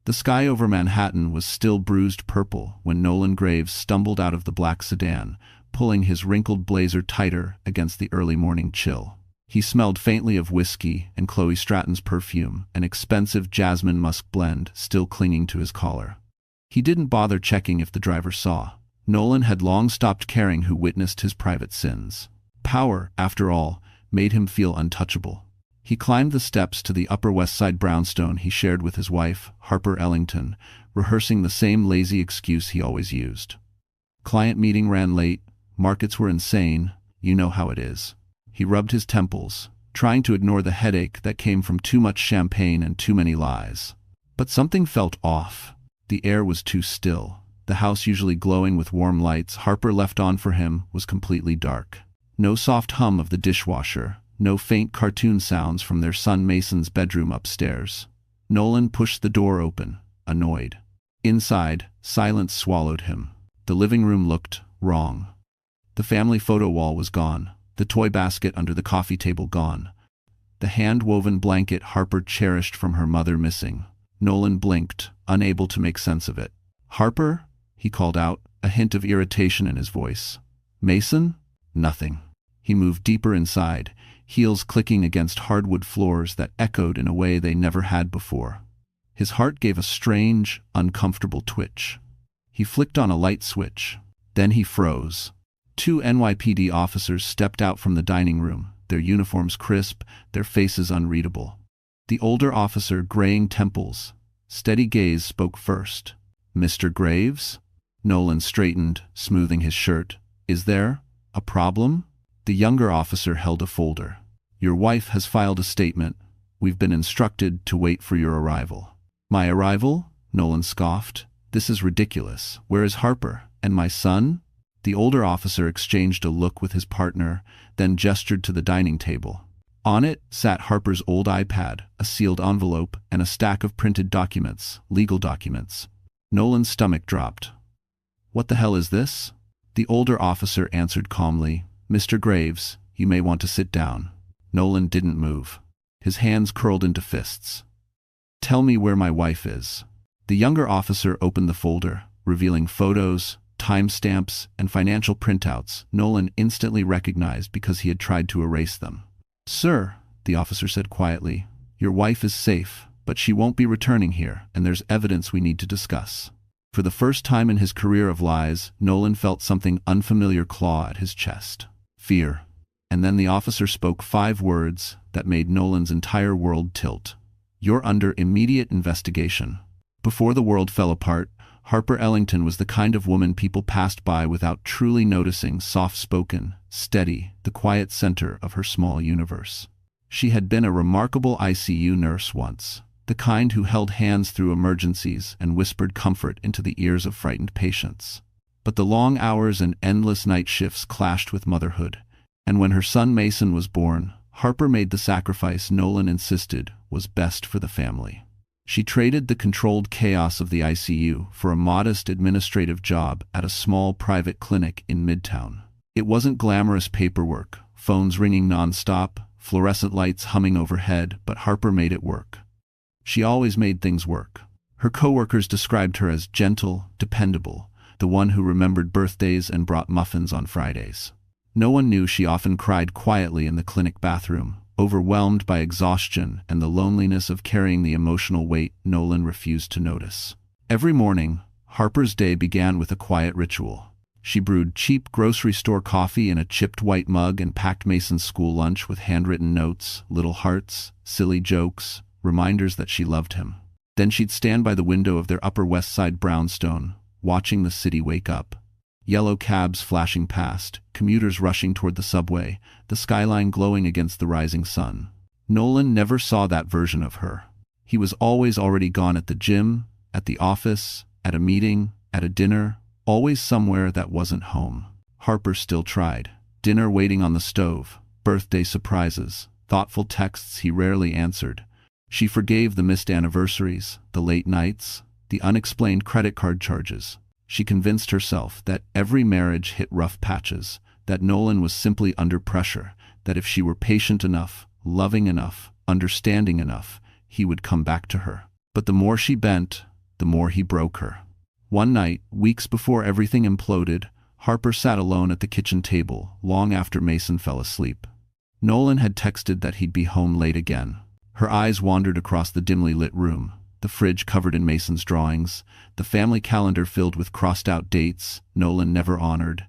The sky over Manhattan was still bruised purple when Nolan Graves stumbled out of the black sedan, pulling his wrinkled blazer tighter against the early morning chill. He smelled faintly of whiskey and Chloe Stratton's perfume, an expensive jasmine musk blend still clinging to his collar. He didn't bother checking if the driver saw. Nolan had long stopped caring who witnessed his private sins. Power, after all, made him feel untouchable. He climbed the steps to the Upper West Side brownstone he shared with his wife, Harper Ellington, rehearsing the same lazy excuse he always used. Client meeting ran late, markets were insane, you know how it is. He rubbed his temples, trying to ignore the headache that came from too much champagne and too many lies. But something felt off. The air was too still. The house, usually glowing with warm lights Harper left on for him, was completely dark. No soft hum of the dishwasher, no faint cartoon sounds from their son Mason's bedroom upstairs. Nolan pushed the door open, annoyed. Inside, silence swallowed him. The living room looked wrong. The family photo wall was gone, the toy basket under the coffee table gone, the hand-woven blanket Harper cherished from her mother missing. Nolan blinked, unable to make sense of it. "Harper?" he called out, a hint of irritation in his voice. "Mason?" Nothing. He moved deeper inside, heels clicking against hardwood floors that echoed in a way they never had before. His heart gave a strange, uncomfortable twitch. He flicked on a light switch. Then he froze. Two NYPD officers stepped out from the dining room, their uniforms crisp, their faces unreadable. The older officer, graying temples, steady gaze, spoke first. "Mr. Graves?" Nolan straightened, smoothing his shirt. "Is there a problem?" The younger officer held a folder. "Your wife has filed a statement. We've been instructed to wait for your arrival." "My arrival?" Nolan scoffed. "This is ridiculous. Where is Harper? And my son?" The older officer exchanged a look with his partner, then gestured to the dining table. On it sat Harper's old iPad, a sealed envelope, and a stack of printed documents, legal documents. Nolan's stomach dropped. "What the hell is this?" The older officer answered calmly, "Mr. Graves, you may want to sit down." Nolan didn't move. His hands curled into fists. "Tell me where my wife is." The younger officer opened the folder, revealing photos, timestamps, and financial printouts Nolan instantly recognized because he had tried to erase them. "Sir," the officer said quietly, "your wife is safe, but she won't be returning here, and there's evidence we need to discuss." For the first time in his career of lies, Nolan felt something unfamiliar claw at his chest. Fear. And then the officer spoke 5 words that made Nolan's entire world tilt. "You're under immediate investigation." Before the world fell apart, Harper Ellington was the kind of woman people passed by without truly noticing, soft-spoken, steady, the quiet center of her small universe. She had been a remarkable ICU nurse once, the kind who held hands through emergencies and whispered comfort into the ears of frightened patients. But the long hours and endless night shifts clashed with motherhood, and when her son Mason was born, Harper made the sacrifice Nolan insisted was best for the family. She traded the controlled chaos of the ICU for a modest administrative job at a small private clinic in Midtown. It wasn't glamorous paperwork, phones ringing nonstop, fluorescent lights humming overhead, but Harper made it work. She always made things work. Her coworkers described her as gentle, dependable, the one who remembered birthdays and brought muffins on Fridays. No one knew she often cried quietly in the clinic bathroom, overwhelmed by exhaustion and the loneliness of carrying the emotional weight Nolan refused to notice. Every morning, Harper's day began with a quiet ritual. She brewed cheap grocery store coffee in a chipped white mug and packed Mason's school lunch with handwritten notes, little hearts, silly jokes, reminders that she loved him. Then she'd stand by the window of their Upper West Side brownstone, watching the city wake up. Yellow cabs flashing past, commuters rushing toward the subway, the skyline glowing against the rising sun. Nolan never saw that version of her. He was always already gone at the gym, at the office, at a meeting, at a dinner, always somewhere that wasn't home. Harper still tried. Dinner waiting on the stove, birthday surprises, thoughtful texts he rarely answered. She forgave the missed anniversaries, the late nights, the unexplained credit card charges. She convinced herself that every marriage hit rough patches, that Nolan was simply under pressure, that if she were patient enough, loving enough, understanding enough, he would come back to her. But the more she bent, the more he broke her. One night, weeks before everything imploded, Harper sat alone at the kitchen table, long after Mason fell asleep. Nolan had texted that he'd be home late again. Her eyes wandered across the dimly lit room, the fridge covered in Mason's drawings, the family calendar filled with crossed-out dates Nolan never honored,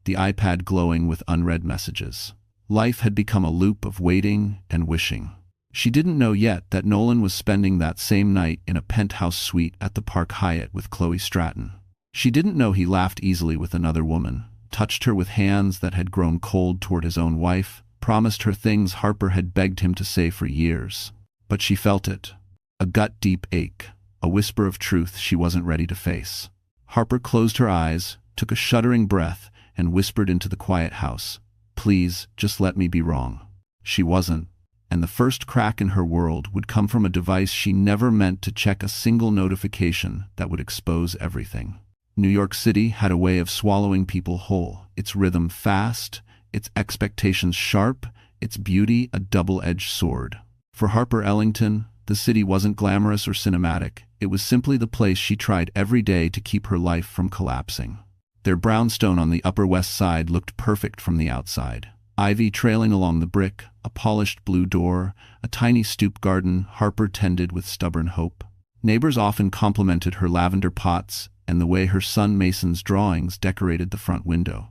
the iPad glowing with unread messages. Life had become a loop of waiting and wishing. She didn't know yet that Nolan was spending that same night in a penthouse suite at the Park Hyatt with Chloe Stratton. She didn't know he laughed easily with another woman, touched her with hands that had grown cold toward his own wife, promised her things Harper had begged him to say for years. But she felt it. A gut-deep ache, a whisper of truth she wasn't ready to face. Harper closed her eyes, took a shuddering breath, and whispered into the quiet house, "Please, just let me be wrong." She wasn't, and the first crack in her world would come from a device she never meant to check a single notification that would expose everything. New York City had a way of swallowing people whole, its rhythm fast, its expectations sharp, its beauty a double-edged sword. For Harper Ellington, the city wasn't glamorous or cinematic. It was simply the place she tried every day to keep her life from collapsing. Their brownstone on the Upper West Side looked perfect from the outside. Ivy trailing along the brick, a polished blue door, a tiny stoop garden Harper tended with stubborn hope. Neighbors often complimented her lavender pots and the way her son Mason's drawings decorated the front window.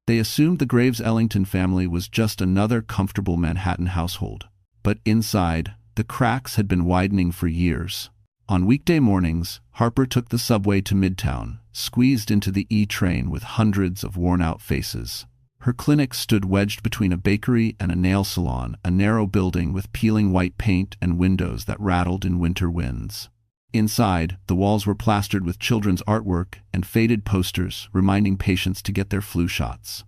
They assumed the Graves Ellington family was just another comfortable Manhattan household. But inside, the cracks had been widening for years. On weekday mornings, Harper took the subway to Midtown, squeezed into the E train with hundreds of worn-out faces. Her clinic stood wedged between a bakery and a nail salon, a narrow building with peeling white paint and windows that rattled in winter winds. Inside, the walls were plastered with children's artwork and faded posters reminding patients to get their flu shots.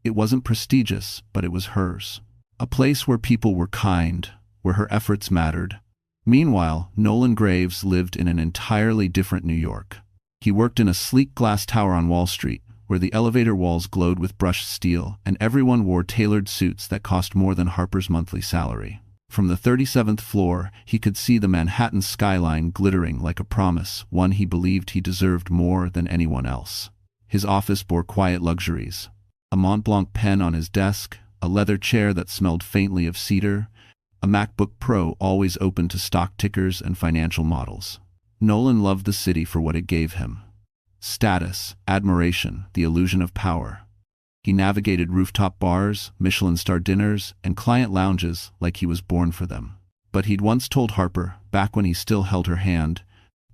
It wasn't prestigious, but it was hers. A place where people were kind, where her efforts mattered. Meanwhile, Nolan Graves lived in an entirely different New York. He worked in a sleek glass tower on Wall Street, where the elevator walls glowed with brushed steel, and everyone wore tailored suits that cost more than Harper's monthly salary. From the 37th floor, he could see the Manhattan skyline glittering like a promise, one he believed he deserved more than anyone else. His office bore quiet luxuries. A Mont Blanc pen on his desk, a leather chair that smelled faintly of cedar, a MacBook Pro always open to stock tickers and financial models. Nolan loved the city for what it gave him. Status, admiration, the illusion of power. He navigated rooftop bars, Michelin-star dinners, and client lounges like he was born for them. But he'd once told Harper, back when he still held her hand,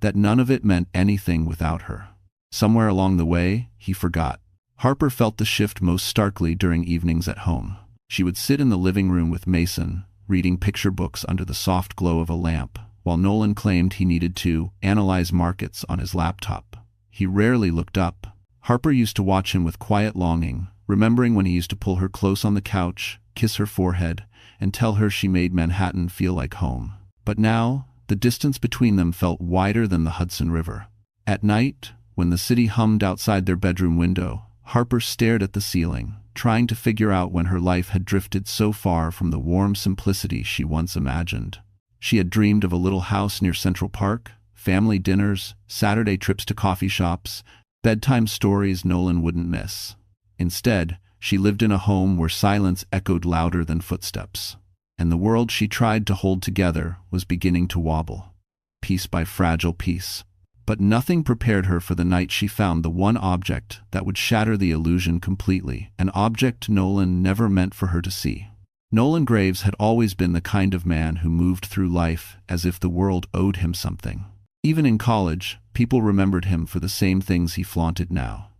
that none of it meant anything without her. Somewhere along the way, he forgot. Harper felt the shift most starkly during evenings at home. She would sit in the living room with Mason, reading picture books under the soft glow of a lamp, while Nolan claimed he needed to analyze markets on his laptop. He rarely looked up. Harper used to watch him with quiet longing, remembering when he used to pull her close on the couch, kiss her forehead, and tell her she made Manhattan feel like home. But now, the distance between them felt wider than the Hudson River. At night, when the city hummed outside their bedroom window, Harper stared at the ceiling, trying to figure out when her life had drifted so far from the warm simplicity she once imagined. She had dreamed of a little house near Central Park, family dinners, Saturday trips to coffee shops, bedtime stories Nolan wouldn't miss. Instead, she lived in a home where silence echoed louder than footsteps, and the world she tried to hold together was beginning to wobble, piece by fragile piece. But nothing prepared her for the night she found the one object that would shatter the illusion completely, an object Nolan never meant for her to see. Nolan Graves had always been the kind of man who moved through life as if the world owed him something. Even in college, people remembered him for the same things he flaunted now.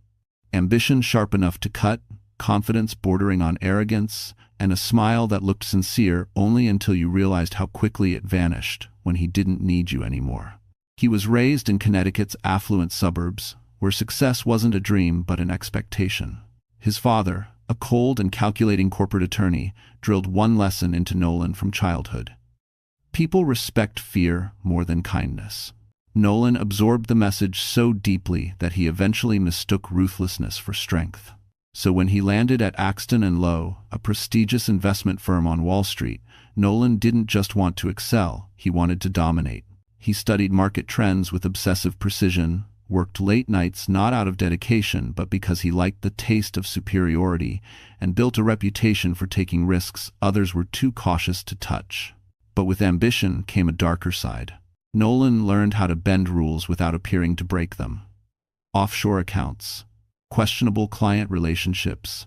Ambition sharp enough to cut, confidence bordering on arrogance, and a smile that looked sincere only until you realized how quickly it vanished when he didn't need you anymore. He was raised in Connecticut's affluent suburbs, where success wasn't a dream but an expectation. His father, a cold and calculating corporate attorney, drilled one lesson into Nolan from childhood. People respect fear more than kindness. Nolan absorbed the message so deeply that he eventually mistook ruthlessness for strength. So when he landed at Axton & Lowe, a prestigious investment firm on Wall Street, Nolan didn't just want to excel, he wanted to dominate. He studied market trends with obsessive precision, worked late nights not out of dedication but because he liked the taste of superiority, and built a reputation for taking risks others were too cautious to touch. But with ambition came a darker side. Nolan learned how to bend rules without appearing to break them. Offshore accounts, questionable client relationships,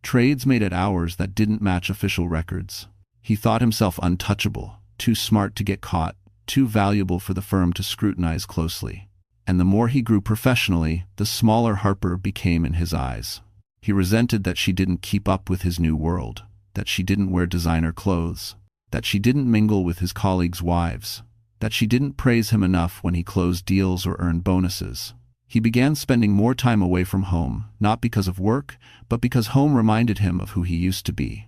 trades made at hours that didn't match official records. He thought himself untouchable, too smart to get caught, too valuable for the firm to scrutinize closely. And the more he grew professionally, the smaller Harper became in his eyes. He resented that she didn't keep up with his new world, that she didn't wear designer clothes, that she didn't mingle with his colleagues' wives, that she didn't praise him enough when he closed deals or earned bonuses. He began spending more time away from home, not because of work, but because home reminded him of who he used to be.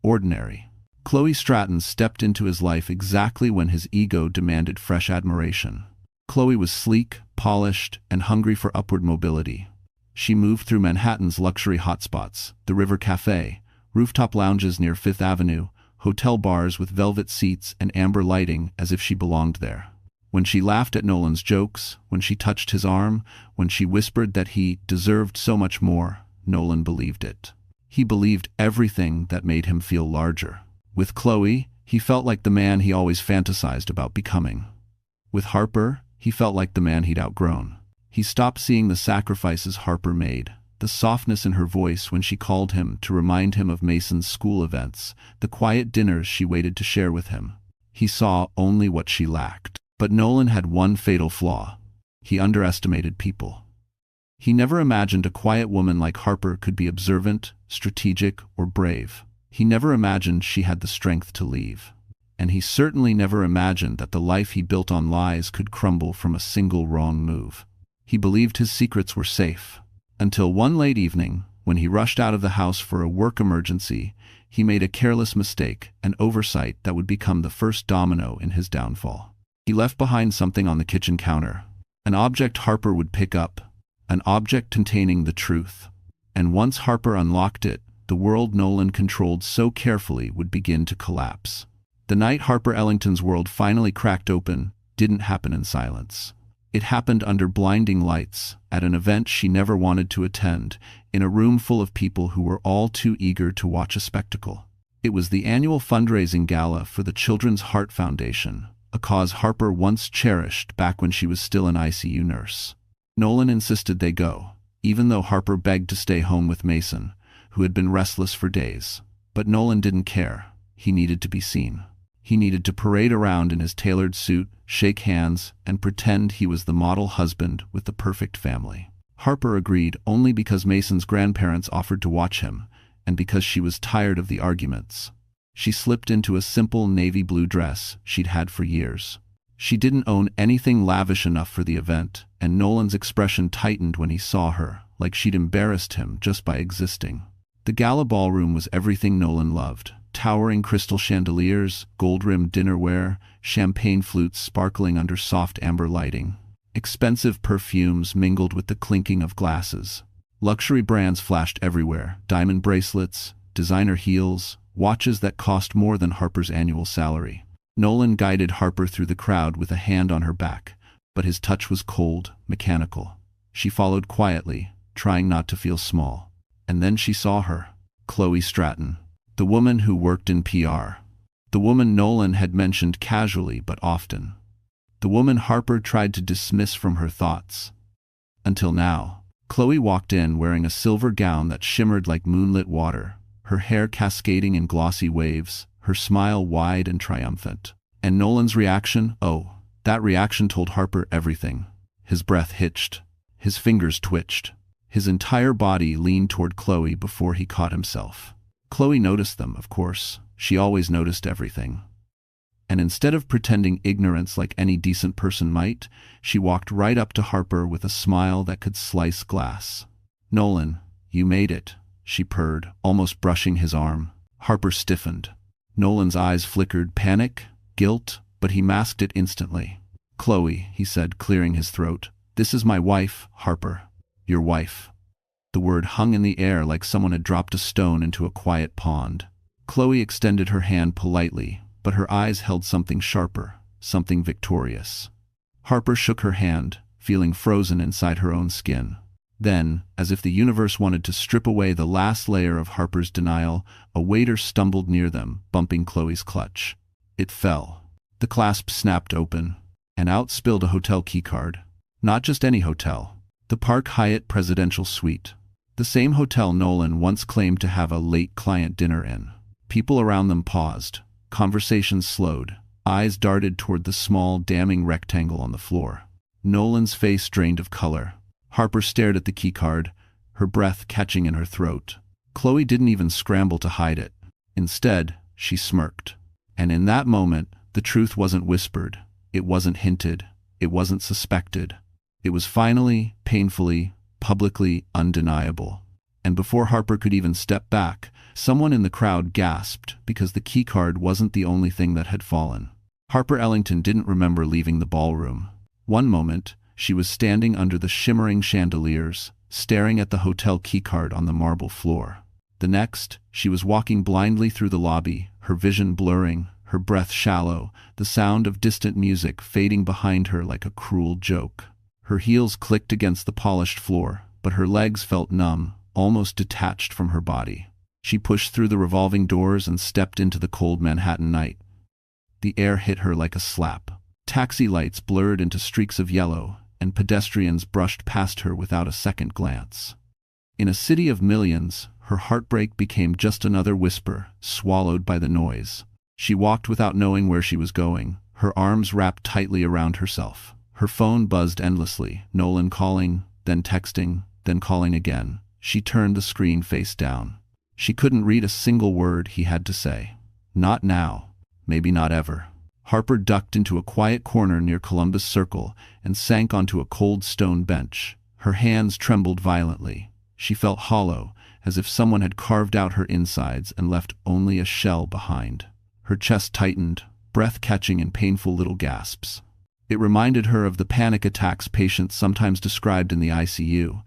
Ordinary. Chloe Stratton stepped into his life exactly when his ego demanded fresh admiration. Chloe was sleek, polished, and hungry for upward mobility. She moved through Manhattan's luxury hotspots, the River Café, rooftop lounges near Fifth Avenue, hotel bars with velvet seats and amber lighting as if she belonged there. When she laughed at Nolan's jokes, when she touched his arm, when she whispered that he deserved so much more, Nolan believed it. He believed everything that made him feel larger. With Chloe, he felt like the man he always fantasized about becoming. With Harper, he felt like the man he'd outgrown. He stopped seeing the sacrifices Harper made, the softness in her voice when she called him to remind him of Mason's school events, the quiet dinners she waited to share with him. He saw only what she lacked. But Nolan had one fatal flaw. He underestimated people. He never imagined a quiet woman like Harper could be observant, strategic, or brave. He never imagined she had the strength to leave. And he certainly never imagined that the life he built on lies could crumble from a single wrong move. He believed his secrets were safe. Until one late evening, when he rushed out of the house for a work emergency, he made a careless mistake, an oversight that would become the first domino in his downfall. He left behind something on the kitchen counter, an object Harper would pick up, an object containing the truth. And once Harper unlocked it, the world Nolan controlled so carefully would begin to collapse. The night Harper Ellington's world finally cracked open didn't happen in silence. It happened under blinding lights, at an event she never wanted to attend, in a room full of people who were all too eager to watch a spectacle. It was the annual fundraising gala for the Children's Heart Foundation, a cause Harper once cherished back when she was still an ICU nurse. Nolan insisted they go, even though Harper begged to stay home with Mason, who had been restless for days. But Nolan didn't care. He needed to be seen. He needed to parade around in his tailored suit, shake hands, and pretend he was the model husband with the perfect family. Harper agreed only because Mason's grandparents offered to watch him, and because she was tired of the arguments. She slipped into a simple navy blue dress she'd had for years. She didn't own anything lavish enough for the event, and Nolan's expression tightened when he saw her, like she'd embarrassed him just by existing. The gala ballroom was everything Nolan loved. Towering crystal chandeliers, gold-rimmed dinnerware, champagne flutes sparkling under soft amber lighting. Expensive perfumes mingled with the clinking of glasses. Luxury brands flashed everywhere, diamond bracelets, designer heels, watches that cost more than Harper's annual salary. Nolan guided Harper through the crowd with a hand on her back, but his touch was cold, mechanical. She followed quietly, trying not to feel small. And then she saw her, Chloe Stratton, the woman who worked in PR. The woman Nolan had mentioned casually but often. The woman Harper tried to dismiss from her thoughts. Until now. Chloe walked in wearing a silver gown that shimmered like moonlit water, her hair cascading in glossy waves, her smile wide and triumphant. And Nolan's reaction? Oh, that reaction told Harper everything. His breath hitched. His fingers twitched. His entire body leaned toward Chloe before he caught himself. Chloe noticed them, of course. She always noticed everything. And instead of pretending ignorance like any decent person might, she walked right up to Harper with a smile that could slice glass. "Nolan, you made it," she purred, almost brushing his arm. Harper stiffened. Nolan's eyes flickered panic, guilt, but he masked it instantly. "Chloe," he said, clearing his throat. "This is my wife, Harper. Your wife." The word hung in the air like someone had dropped a stone into a quiet pond. Chloe extended her hand politely, but her eyes held something sharper, something victorious. Harper shook her hand, feeling frozen inside her own skin. Then, as if the universe wanted to strip away the last layer of Harper's denial, a waiter stumbled near them, bumping Chloe's clutch. It fell. The clasp snapped open, and out spilled a hotel keycard. Not just any hotel. The Park Hyatt Presidential Suite. The same hotel Nolan once claimed to have a late client dinner in. People around them paused. Conversations slowed. Eyes darted toward the small, damning rectangle on the floor. Nolan's face drained of color. Harper stared at the keycard, her breath catching in her throat. Chloe didn't even scramble to hide it. Instead, she smirked. And in that moment, the truth wasn't whispered. It wasn't hinted. It wasn't suspected. It was finally, painfully, publicly undeniable. And before Harper could even step back, someone in the crowd gasped because the keycard wasn't the only thing that had fallen. Harper Ellington didn't remember leaving the ballroom. One moment, she was standing under the shimmering chandeliers, staring at the hotel keycard on the marble floor. The next, she was walking blindly through the lobby, her vision blurring, her breath shallow, the sound of distant music fading behind her like a cruel joke. Her heels clicked against the polished floor, but her legs felt numb, almost detached from her body. She pushed through the revolving doors and stepped into the cold Manhattan night. The air hit her like a slap. Taxi lights blurred into streaks of yellow, and pedestrians brushed past her without a second glance. In a city of millions, her heartbreak became just another whisper, swallowed by the noise. She walked without knowing where she was going, her arms wrapped tightly around herself. Her phone buzzed endlessly, Nolan calling, then texting, then calling again. She turned the screen face down. She couldn't read a single word he had to say. Not now. Maybe not ever. Harper ducked into a quiet corner near Columbus Circle and sank onto a cold stone bench. Her hands trembled violently. She felt hollow, as if someone had carved out her insides and left only a shell behind. Her chest tightened, breath catching in painful little gasps. It reminded her of the panic attacks patients sometimes described in the ICU.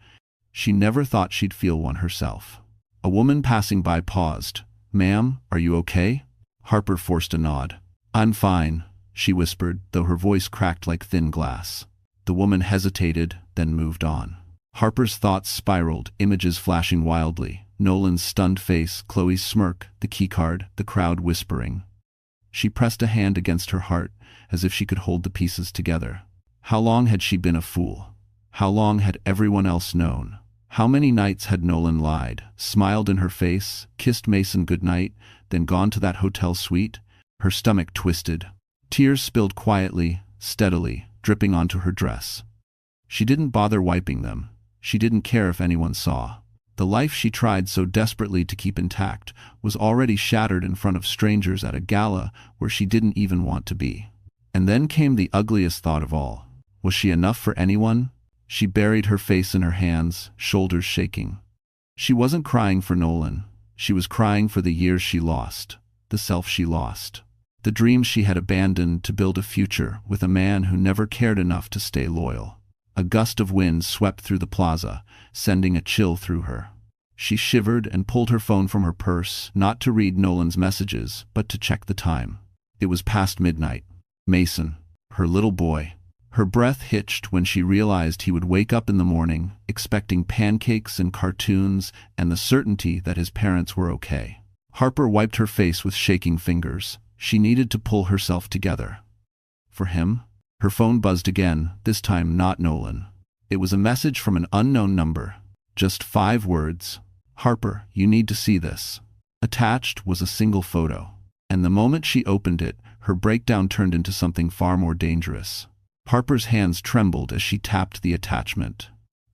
She never thought she'd feel one herself. A woman passing by paused. "Ma'am, are you okay?" Harper forced a nod. "I'm fine," she whispered, though her voice cracked like thin glass. The woman hesitated, then moved on. Harper's thoughts spiraled, images flashing wildly. Nolan's stunned face, Chloe's smirk, the keycard, the crowd whispering. She pressed a hand against her heart, as if she could hold the pieces together. How long had she been a fool? How long had everyone else known? How many nights had Nolan lied, smiled in her face, kissed Mason goodnight, then gone to that hotel suite? Her stomach twisted. Tears spilled quietly, steadily, dripping onto her dress. She didn't bother wiping them. She didn't care if anyone saw. The life she tried so desperately to keep intact was already shattered in front of strangers at a gala where she didn't even want to be. And then came the ugliest thought of all. Was she enough for anyone? She buried her face in her hands, shoulders shaking. She wasn't crying for Nolan. She was crying for the years she lost, the self she lost, the dreams she had abandoned to build a future with a man who never cared enough to stay loyal. A gust of wind swept through the plaza, sending a chill through her. She shivered and pulled her phone from her purse, not to read Nolan's messages, but to check the time. It was past midnight. Mason, her little boy. Her breath hitched when she realized he would wake up in the morning, expecting pancakes and cartoons and the certainty that his parents were okay. Harper wiped her face with shaking fingers. She needed to pull herself together. For him? Her phone buzzed again, this time not Nolan. It was a message from an unknown number. Just 5 words. "Harper, you need to see this." Attached was a single photo. And the moment she opened it, her breakdown turned into something far more dangerous. Harper's hands trembled as she tapped the attachment.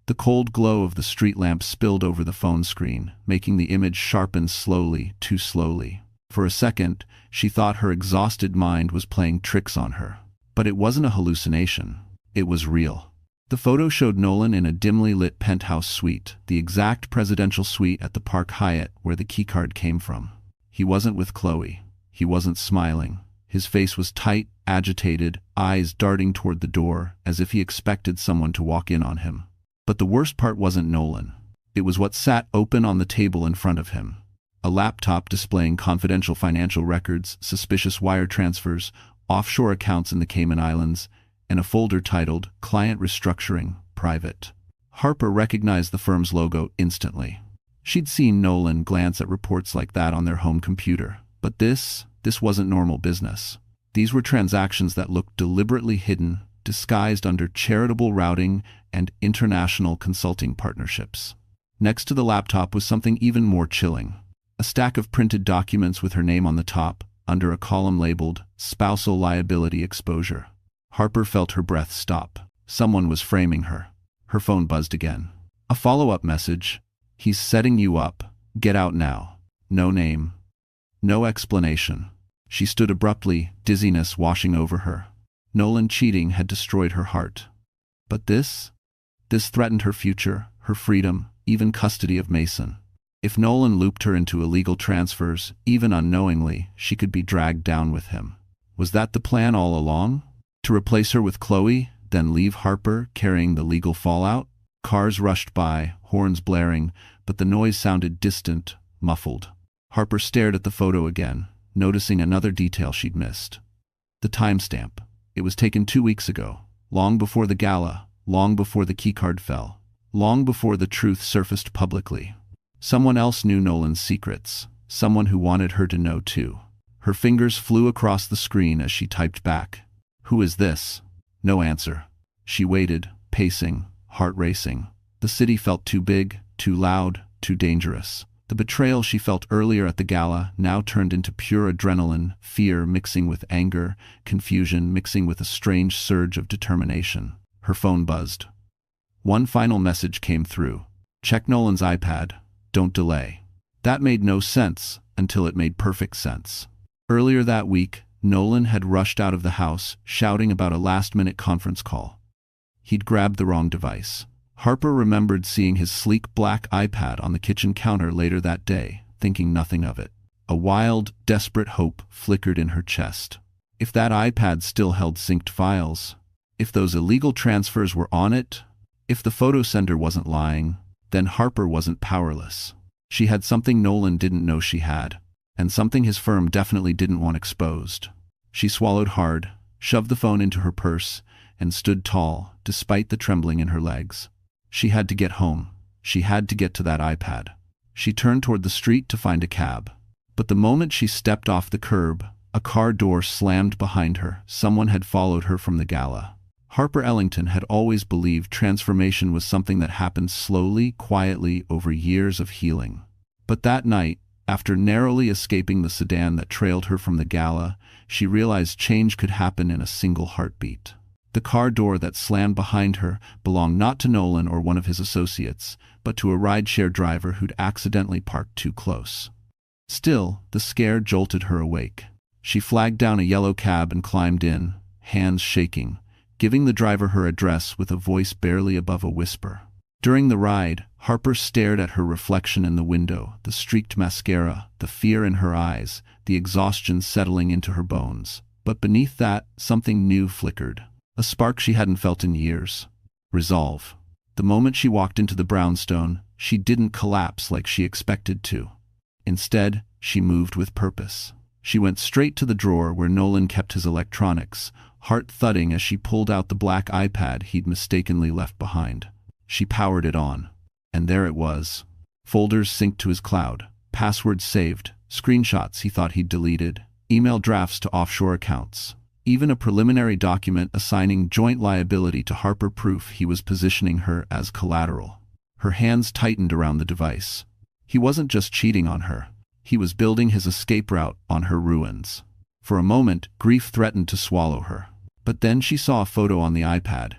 The cold glow of the street lamp spilled over the phone screen, making the image sharpen slowly, too slowly. For a second, she thought her exhausted mind was playing tricks on her. But it wasn't a hallucination. It was real. The photo showed Nolan in a dimly lit penthouse suite, the exact presidential suite at the Park Hyatt where the keycard came from. He wasn't with Chloe. He wasn't smiling. His face was tight, agitated, eyes darting toward the door, as if he expected someone to walk in on him. But the worst part wasn't Nolan. It was what sat open on the table in front of him. A laptop displaying confidential financial records, suspicious wire transfers, offshore accounts in the Cayman Islands, and a folder titled Client Restructuring, Private. Harper recognized the firm's logo instantly. She'd seen Nolan glance at reports like that on their home computer. But this wasn't normal business. These were transactions that looked deliberately hidden, disguised under charitable routing and international consulting partnerships. Next to the laptop was something even more chilling. A stack of printed documents with her name on the top, under a column labeled Spousal Liability Exposure. Harper felt her breath stop. Someone was framing her. Her phone buzzed again. A follow-up message. He's setting you up. Get out now. No name. No explanation. She stood abruptly, dizziness washing over her. Nolan cheating had destroyed her heart. But this threatened her future, her freedom, even custody of Mason. If Nolan looped her into illegal transfers, even unknowingly, she could be dragged down with him. Was that the plan all along? To replace her with Chloe, then leave Harper carrying the legal fallout? Cars rushed by, horns blaring, but the noise sounded distant, muffled. Harper stared at the photo again, noticing another detail she'd missed. The timestamp. It was taken 2 weeks ago, long before the gala, long before the keycard fell, long before the truth surfaced publicly. Someone else knew Nolan's secrets, someone who wanted her to know too. Her fingers flew across the screen as she typed back. Who is this? No answer. She waited, pacing, heart racing. The city felt too big, too loud, too dangerous. The betrayal she felt earlier at the gala now turned into pure adrenaline, fear mixing with anger, confusion mixing with a strange surge of determination. Her phone buzzed. One final message came through. Check Nolan's iPad. Don't delay. That made no sense until it made perfect sense. Earlier that week, Nolan had rushed out of the house, shouting about a last-minute conference call. He'd grabbed the wrong device. Harper remembered seeing his sleek black iPad on the kitchen counter later that day, thinking nothing of it. A wild, desperate hope flickered in her chest. If that iPad still held synced files, if those illegal transfers were on it, if the photo sender wasn't lying, then Harper wasn't powerless. She had something Nolan didn't know she had, and something his firm definitely didn't want exposed. She swallowed hard, shoved the phone into her purse, and stood tall, despite the trembling in her legs. She had to get home. She had to get to that iPad. She turned toward the street to find a cab. But the moment she stepped off the curb, a car door slammed behind her. Someone had followed her from the gala. Harper Ellington had always believed transformation was something that happened slowly, quietly, over years of healing. But that night, after narrowly escaping the sedan that trailed her from the gala, she realized change could happen in a single heartbeat. The car door that slammed behind her belonged not to Nolan or one of his associates, but to a rideshare driver who'd accidentally parked too close. Still, the scare jolted her awake. She flagged down a yellow cab and climbed in, hands shaking, giving the driver her address with a voice barely above a whisper. During the ride, Harper stared at her reflection in the window, the streaked mascara, the fear in her eyes, the exhaustion settling into her bones. But beneath that, something new flickered. A spark she hadn't felt in years. Resolve. The moment she walked into the brownstone, she didn't collapse like she expected to. Instead, she moved with purpose. She went straight to the drawer where Nolan kept his electronics, heart thudding as she pulled out the black iPad he'd mistakenly left behind. She powered it on. And there it was. Folders synced to his cloud, passwords saved, screenshots he thought he'd deleted, email drafts to offshore accounts. Even a preliminary document assigning joint liability to Harper, proof he was positioning her as collateral. Her hands tightened around the device. He wasn't just cheating on her. He was building his escape route on her ruins. For a moment, grief threatened to swallow her. But then she saw a photo on the iPad.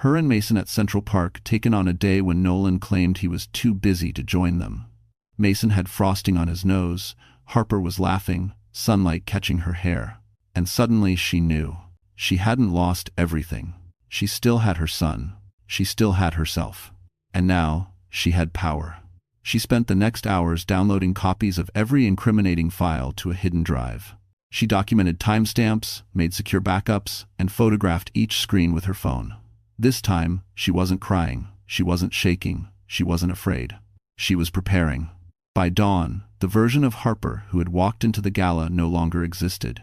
Her and Mason at Central Park, taken on a day when Nolan claimed he was too busy to join them. Mason had frosting on his nose. Harper was laughing, sunlight catching her hair. And suddenly she knew. She hadn't lost everything. She still had her son. She still had herself. And now, she had power. She spent the next hours downloading copies of every incriminating file to a hidden drive. She documented timestamps, made secure backups, and photographed each screen with her phone. This time, she wasn't crying. She wasn't shaking. She wasn't afraid. She was preparing. By dawn, the version of Harper who had walked into the gala no longer existed.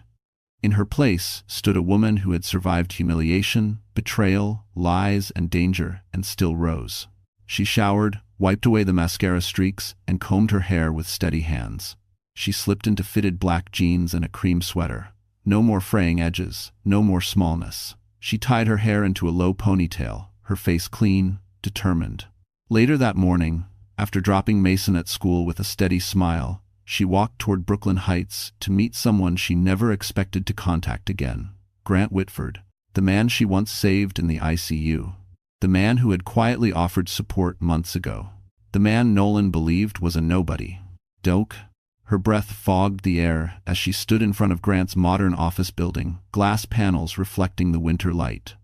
In her place stood a woman who had survived humiliation, betrayal, lies, and danger, and still rose. She showered, wiped away the mascara streaks, and combed her hair with steady hands. She slipped into fitted black jeans and a cream sweater. No more fraying edges, no more smallness. She tied her hair into a low ponytail, her face clean, determined. Later that morning, after dropping Mason at school with a steady smile, she walked toward Brooklyn Heights to meet someone she never expected to contact again. Grant Whitford, the man she once saved in the ICU. The man who had quietly offered support months ago. The man Nolan believed was a nobody. Doke. Her breath fogged the air as she stood in front of Grant's modern office building, glass panels reflecting the winter light.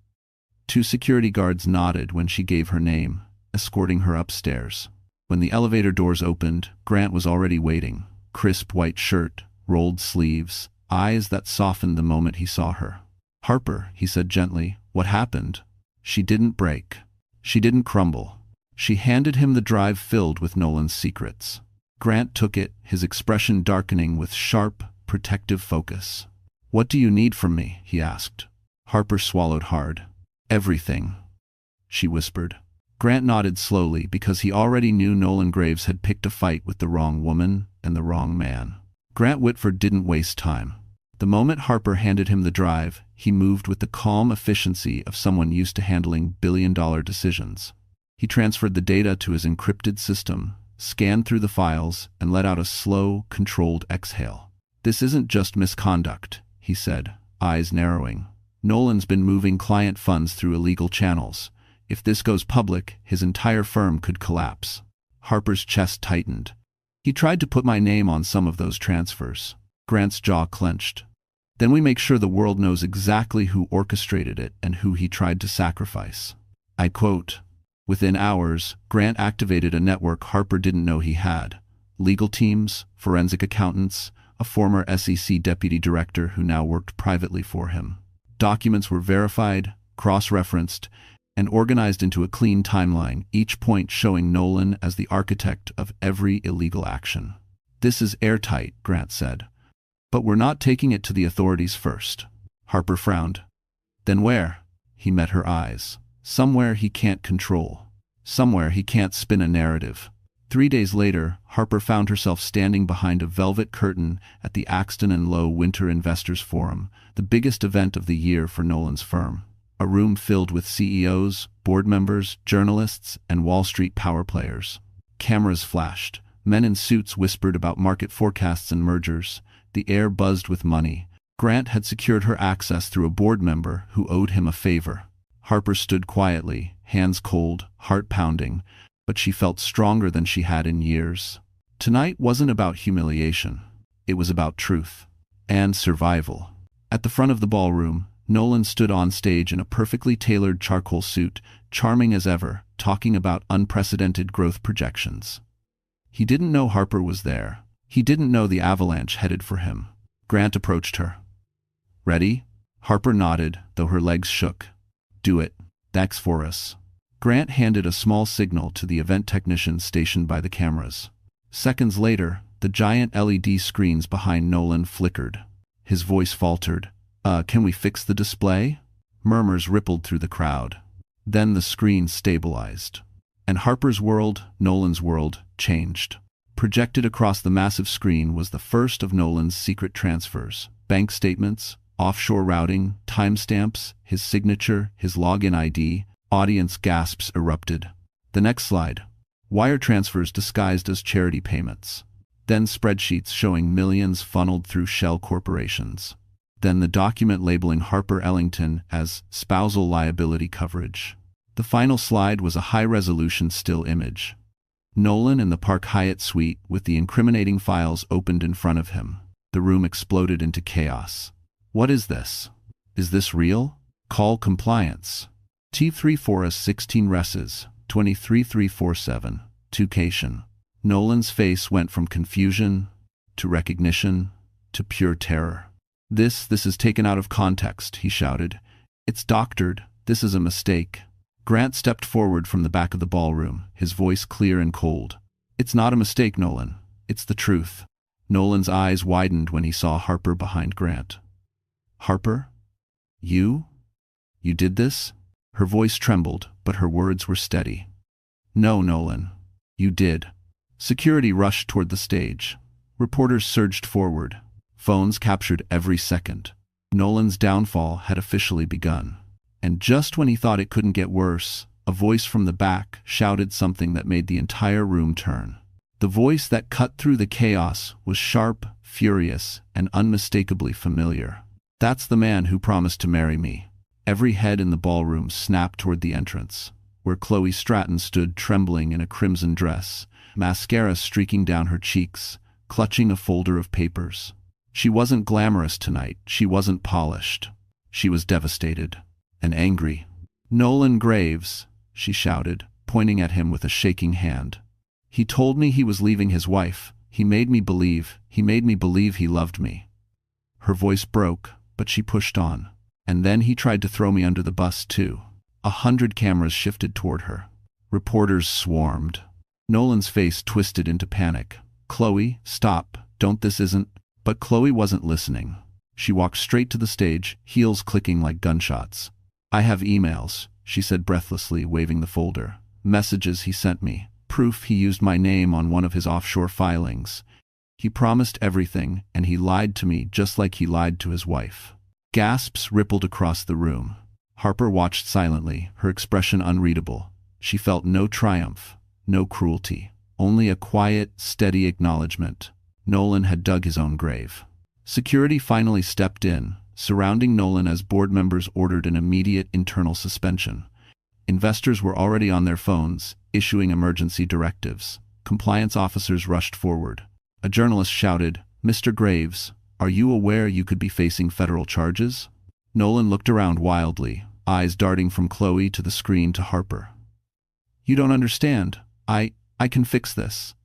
2 security guards nodded when she gave her name, escorting her upstairs. When the elevator doors opened, Grant was already waiting. Crisp white shirt, rolled sleeves, eyes that softened the moment he saw her. "Harper," he said gently, "what happened?" She didn't break. She didn't crumble. She handed him the drive filled with Nolan's secrets. Grant took it, his expression darkening with sharp, protective focus. "What do you need from me?" he asked. Harper swallowed hard. "Everything," she whispered. Grant nodded slowly because he already knew Nolan Graves had picked a fight with the wrong woman and the wrong man. Grant Whitford didn't waste time. The moment Harper handed him the drive, he moved with the calm efficiency of someone used to handling billion-dollar decisions. He transferred the data to his encrypted system, scanned through the files, and let out a slow, controlled exhale. "This isn't just misconduct," he said, eyes narrowing. "Nolan's been moving client funds through illegal channels. If this goes public, his entire firm could collapse." Harper's chest tightened. "He tried to put my name on some of those transfers." Grant's jaw clenched. "Then we make sure the world knows exactly who orchestrated it and who he tried to sacrifice." I quote. Within hours, Grant activated a network Harper didn't know he had. Legal teams, forensic accountants, a former SEC deputy director who now worked privately for him. Documents were verified, cross-referenced, and organized into a clean timeline, each point showing Nolan as the architect of every illegal action. "This is airtight," Grant said. "But we're not taking it to the authorities first." Harper frowned. "Then where?" He met her eyes. "Somewhere he can't control. Somewhere he can't spin a narrative." 3 days later, Harper found herself standing behind a velvet curtain at the Axton and Lowe Winter Investors Forum, the biggest event of the year for Nolan's firm. A room filled with CEOs, board members, journalists, and Wall Street power players. Cameras flashed. Men in suits whispered about market forecasts and mergers. The air buzzed with money. Grant had secured her access through a board member who owed him a favor. Harper stood quietly, hands cold, heart pounding, but she felt stronger than she had in years. Tonight wasn't about humiliation. It was about truth. And survival. At the front of the ballroom, Nolan stood on stage in a perfectly tailored charcoal suit, charming as ever, talking about unprecedented growth projections. He didn't know Harper was there. He didn't know the avalanche headed for him. Grant approached her. "Ready?" Harper nodded, though her legs shook. "Do it. That's for us." Grant handed a small signal to the event technicians stationed by the cameras. Seconds later, the giant LED screens behind Nolan flickered. His voice faltered. Can we fix the display?" Murmurs rippled through the crowd. Then the screen stabilized. And Harper's world, Nolan's world, changed. Projected across the massive screen was the first of Nolan's secret transfers. Bank statements, offshore routing, timestamps, his signature, his login ID. Audience gasps erupted. The next slide. Wire transfers disguised as charity payments. Then spreadsheets showing millions funneled through shell corporations. Then the document labeling Harper Ellington as spousal liability coverage. The final slide was a high-resolution still image. Nolan in the Park Hyatt suite with the incriminating files opened in front of him. The room exploded into chaos. "What is this? Is this real? Call compliance. T34 16 Reses, 23347, Tucation." Nolan's face went from confusion to recognition to pure terror. This is taken out of context," he shouted. "It's doctored. This is a mistake." Grant stepped forward from the back of the ballroom, his voice clear and cold. "It's not a mistake, Nolan. It's the truth." Nolan's eyes widened when he saw Harper behind Grant. Harper? You? You did this? Her voice trembled, but her words were steady. No, Nolan. You did. Security rushed toward the stage. Reporters surged forward. Phones captured every second. Nolan's downfall had officially begun. And just when he thought it couldn't get worse, a voice from the back shouted something that made the entire room turn. The voice that cut through the chaos was sharp, furious, and unmistakably familiar. That's the man who promised to marry me. Every head in the ballroom snapped toward the entrance, where Chloe Stratton stood trembling in a crimson dress, mascara streaking down her cheeks, clutching a folder of papers. She wasn't glamorous tonight, she wasn't polished. She was devastated and angry. Nolan Graves, she shouted, pointing at him with a shaking hand. He told me he was leaving his wife. He made me believe he loved me. Her voice broke, but she pushed on. And then he tried to throw me under the bus too. 100 cameras shifted toward her. Reporters swarmed. Nolan's face twisted into panic. Chloe, stop, don't, this isn't. But Chloe wasn't listening. She walked straight to the stage, heels clicking like gunshots. I have emails, she said breathlessly, waving the folder. Messages he sent me. Proof he used my name on one of his offshore filings. He promised everything, and he lied to me just like he lied to his wife. Gasps rippled across the room. Harper watched silently, her expression unreadable. She felt no triumph, no cruelty, only a quiet, steady acknowledgement. Nolan had dug his own grave. Security finally stepped in, surrounding Nolan as board members ordered an immediate internal suspension. Investors were already on their phones, issuing emergency directives. Compliance officers rushed forward. A journalist shouted, "Mr. Graves, are you aware you could be facing federal charges?" Nolan looked around wildly, eyes darting from Chloe to the screen to Harper. You don't understand. I can fix this.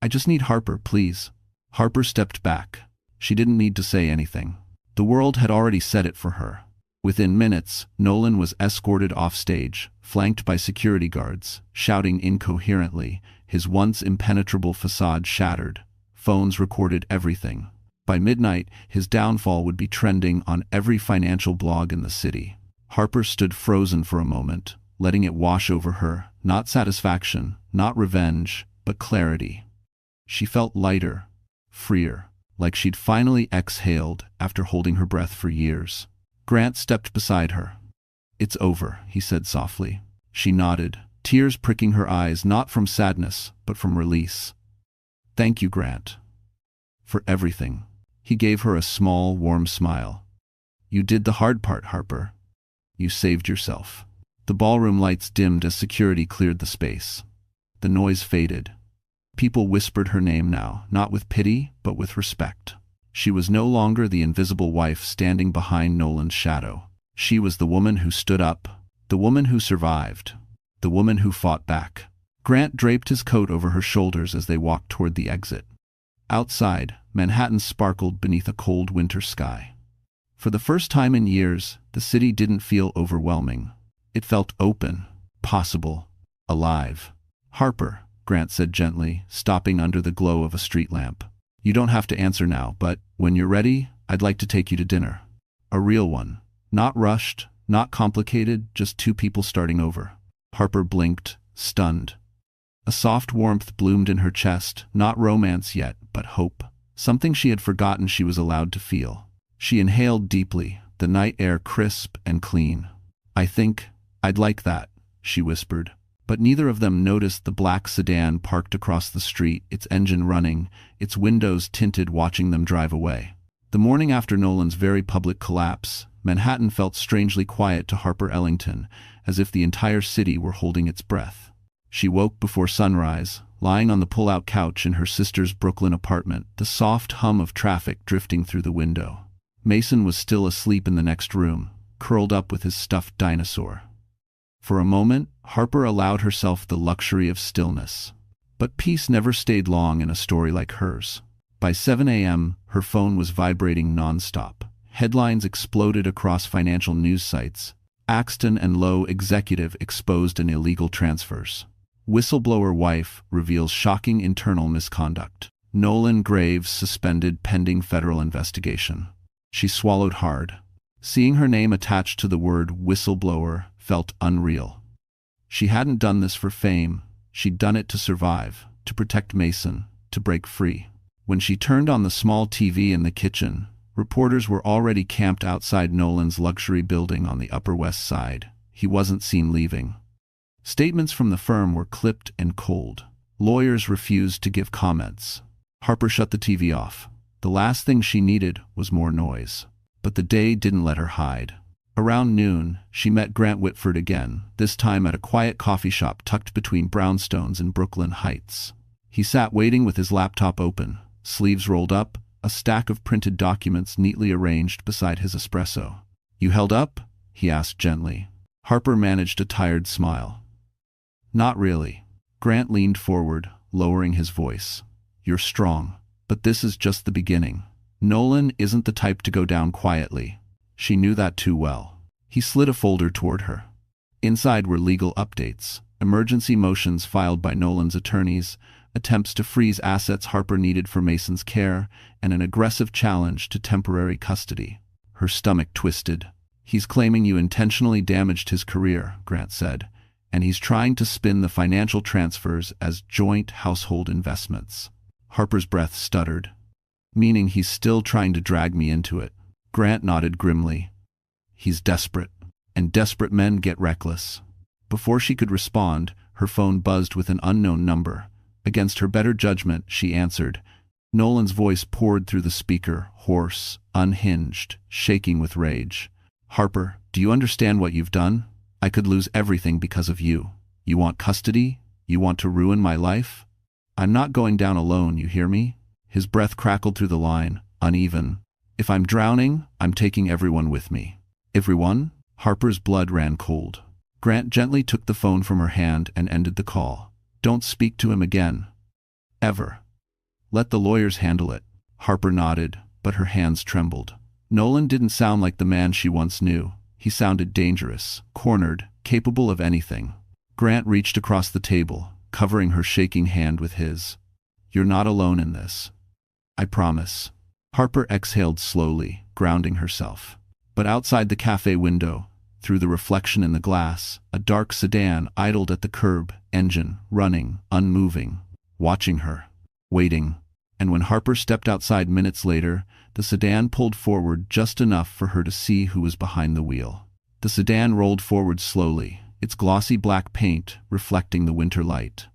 I just need Harper, please. Harper stepped back. She didn't need to say anything. The world had already said it for her. Within minutes, Nolan was escorted off stage, flanked by security guards, shouting incoherently, his once impenetrable facade shattered. Phones recorded everything. By midnight, his downfall would be trending on every financial blog in the city. Harper stood frozen for a moment, letting it wash over her, not satisfaction, not revenge, but clarity. She felt lighter, freer, like she'd finally exhaled after holding her breath for years. Grant stepped beside her. It's over, he said softly. She nodded, tears pricking her eyes not from sadness, but from release. Thank you, Grant. For everything. He gave her a small, warm smile. You did the hard part, Harper. You saved yourself. The ballroom lights dimmed as security cleared the space. The noise faded. People whispered her name now, not with pity, but with respect. She was no longer the invisible wife standing behind Nolan's shadow. She was the woman who stood up, the woman who survived, the woman who fought back. Grant draped his coat over her shoulders as they walked toward the exit. Outside, Manhattan sparkled beneath a cold winter sky. For the first time in years, the city didn't feel overwhelming. It felt open, possible, alive. Harper, Grant said gently, stopping under the glow of a street lamp. You don't have to answer now, but when you're ready, I'd like to take you to dinner. A real one. Not rushed, not complicated, just two people starting over. Harper blinked, stunned. A soft warmth bloomed in her chest, not romance yet, but hope. Something she had forgotten she was allowed to feel. She inhaled deeply, the night air crisp and clean. I think I'd like that, she whispered. But neither of them noticed the black sedan parked across the street, its engine running, its windows tinted, watching them drive away. The morning after Nolan's very public collapse, Manhattan felt strangely quiet to Harper Ellington, as if the entire city were holding its breath. She woke before sunrise, lying on the pull-out couch in her sister's Brooklyn apartment, the soft hum of traffic drifting through the window. Mason was still asleep in the next room, curled up with his stuffed dinosaur. For a moment, Harper allowed herself the luxury of stillness. But peace never stayed long in a story like hers. By 7 a.m., her phone was vibrating nonstop. Headlines exploded across financial news sites. Axton and Lowe executive exposed in illegal transfers. Whistleblower wife reveals shocking internal misconduct. Nolan Graves suspended pending federal investigation. She swallowed hard. Seeing her name attached to the word whistleblower felt unreal. She hadn't done this for fame. She'd done it to survive, to protect Mason, to break free. When she turned on the small TV in the kitchen, reporters were already camped outside Nolan's luxury building on the Upper West Side. He wasn't seen leaving. Statements from the firm were clipped and cold. Lawyers refused to give comments. Harper shut the TV off. The last thing she needed was more noise. But the day didn't let her hide. Around noon, she met Grant Whitford again, this time at a quiet coffee shop tucked between brownstones in Brooklyn Heights. He sat waiting with his laptop open, sleeves rolled up, a stack of printed documents neatly arranged beside his espresso. "You held up?" he asked gently. Harper managed a tired smile. "Not really." Grant leaned forward, lowering his voice. "You're strong, but this is just the beginning. Nolan isn't the type to go down quietly." She knew that too well. He slid a folder toward her. Inside were legal updates, emergency motions filed by Nolan's attorneys, attempts to freeze assets Harper needed for Mason's care, and an aggressive challenge to temporary custody. Her stomach twisted. "He's claiming you intentionally damaged his career," Grant said, "and he's trying to spin the financial transfers as joint household investments." Harper's breath stuttered. "Meaning he's still trying to drag me into it." Grant nodded grimly. "He's desperate, and desperate men get reckless." Before she could respond, her phone buzzed with an unknown number. Against her better judgment, she answered. Nolan's voice poured through the speaker, hoarse, unhinged, shaking with rage. "Harper, do you understand what you've done? I could lose everything because of you. You want custody? You want to ruin my life? I'm not going down alone, you hear me?" His breath crackled through the line, uneven. "If I'm drowning, I'm taking everyone with me." "Everyone?" Harper's blood ran cold. Grant gently took the phone from her hand and ended the call. "Don't speak to him again. Ever. Let the lawyers handle it." Harper nodded, but her hands trembled. Nolan didn't sound like the man she once knew. He sounded dangerous, cornered, capable of anything. Grant reached across the table, covering her shaking hand with his. "You're not alone in this. I promise." Harper exhaled slowly, grounding herself. But outside the cafe window, through the reflection in the glass, a dark sedan idled at the curb, engine running, unmoving, watching her, waiting. And when Harper stepped outside minutes later, the sedan pulled forward just enough for her to see who was behind the wheel. The sedan rolled forward slowly, its glossy black paint reflecting the winter light.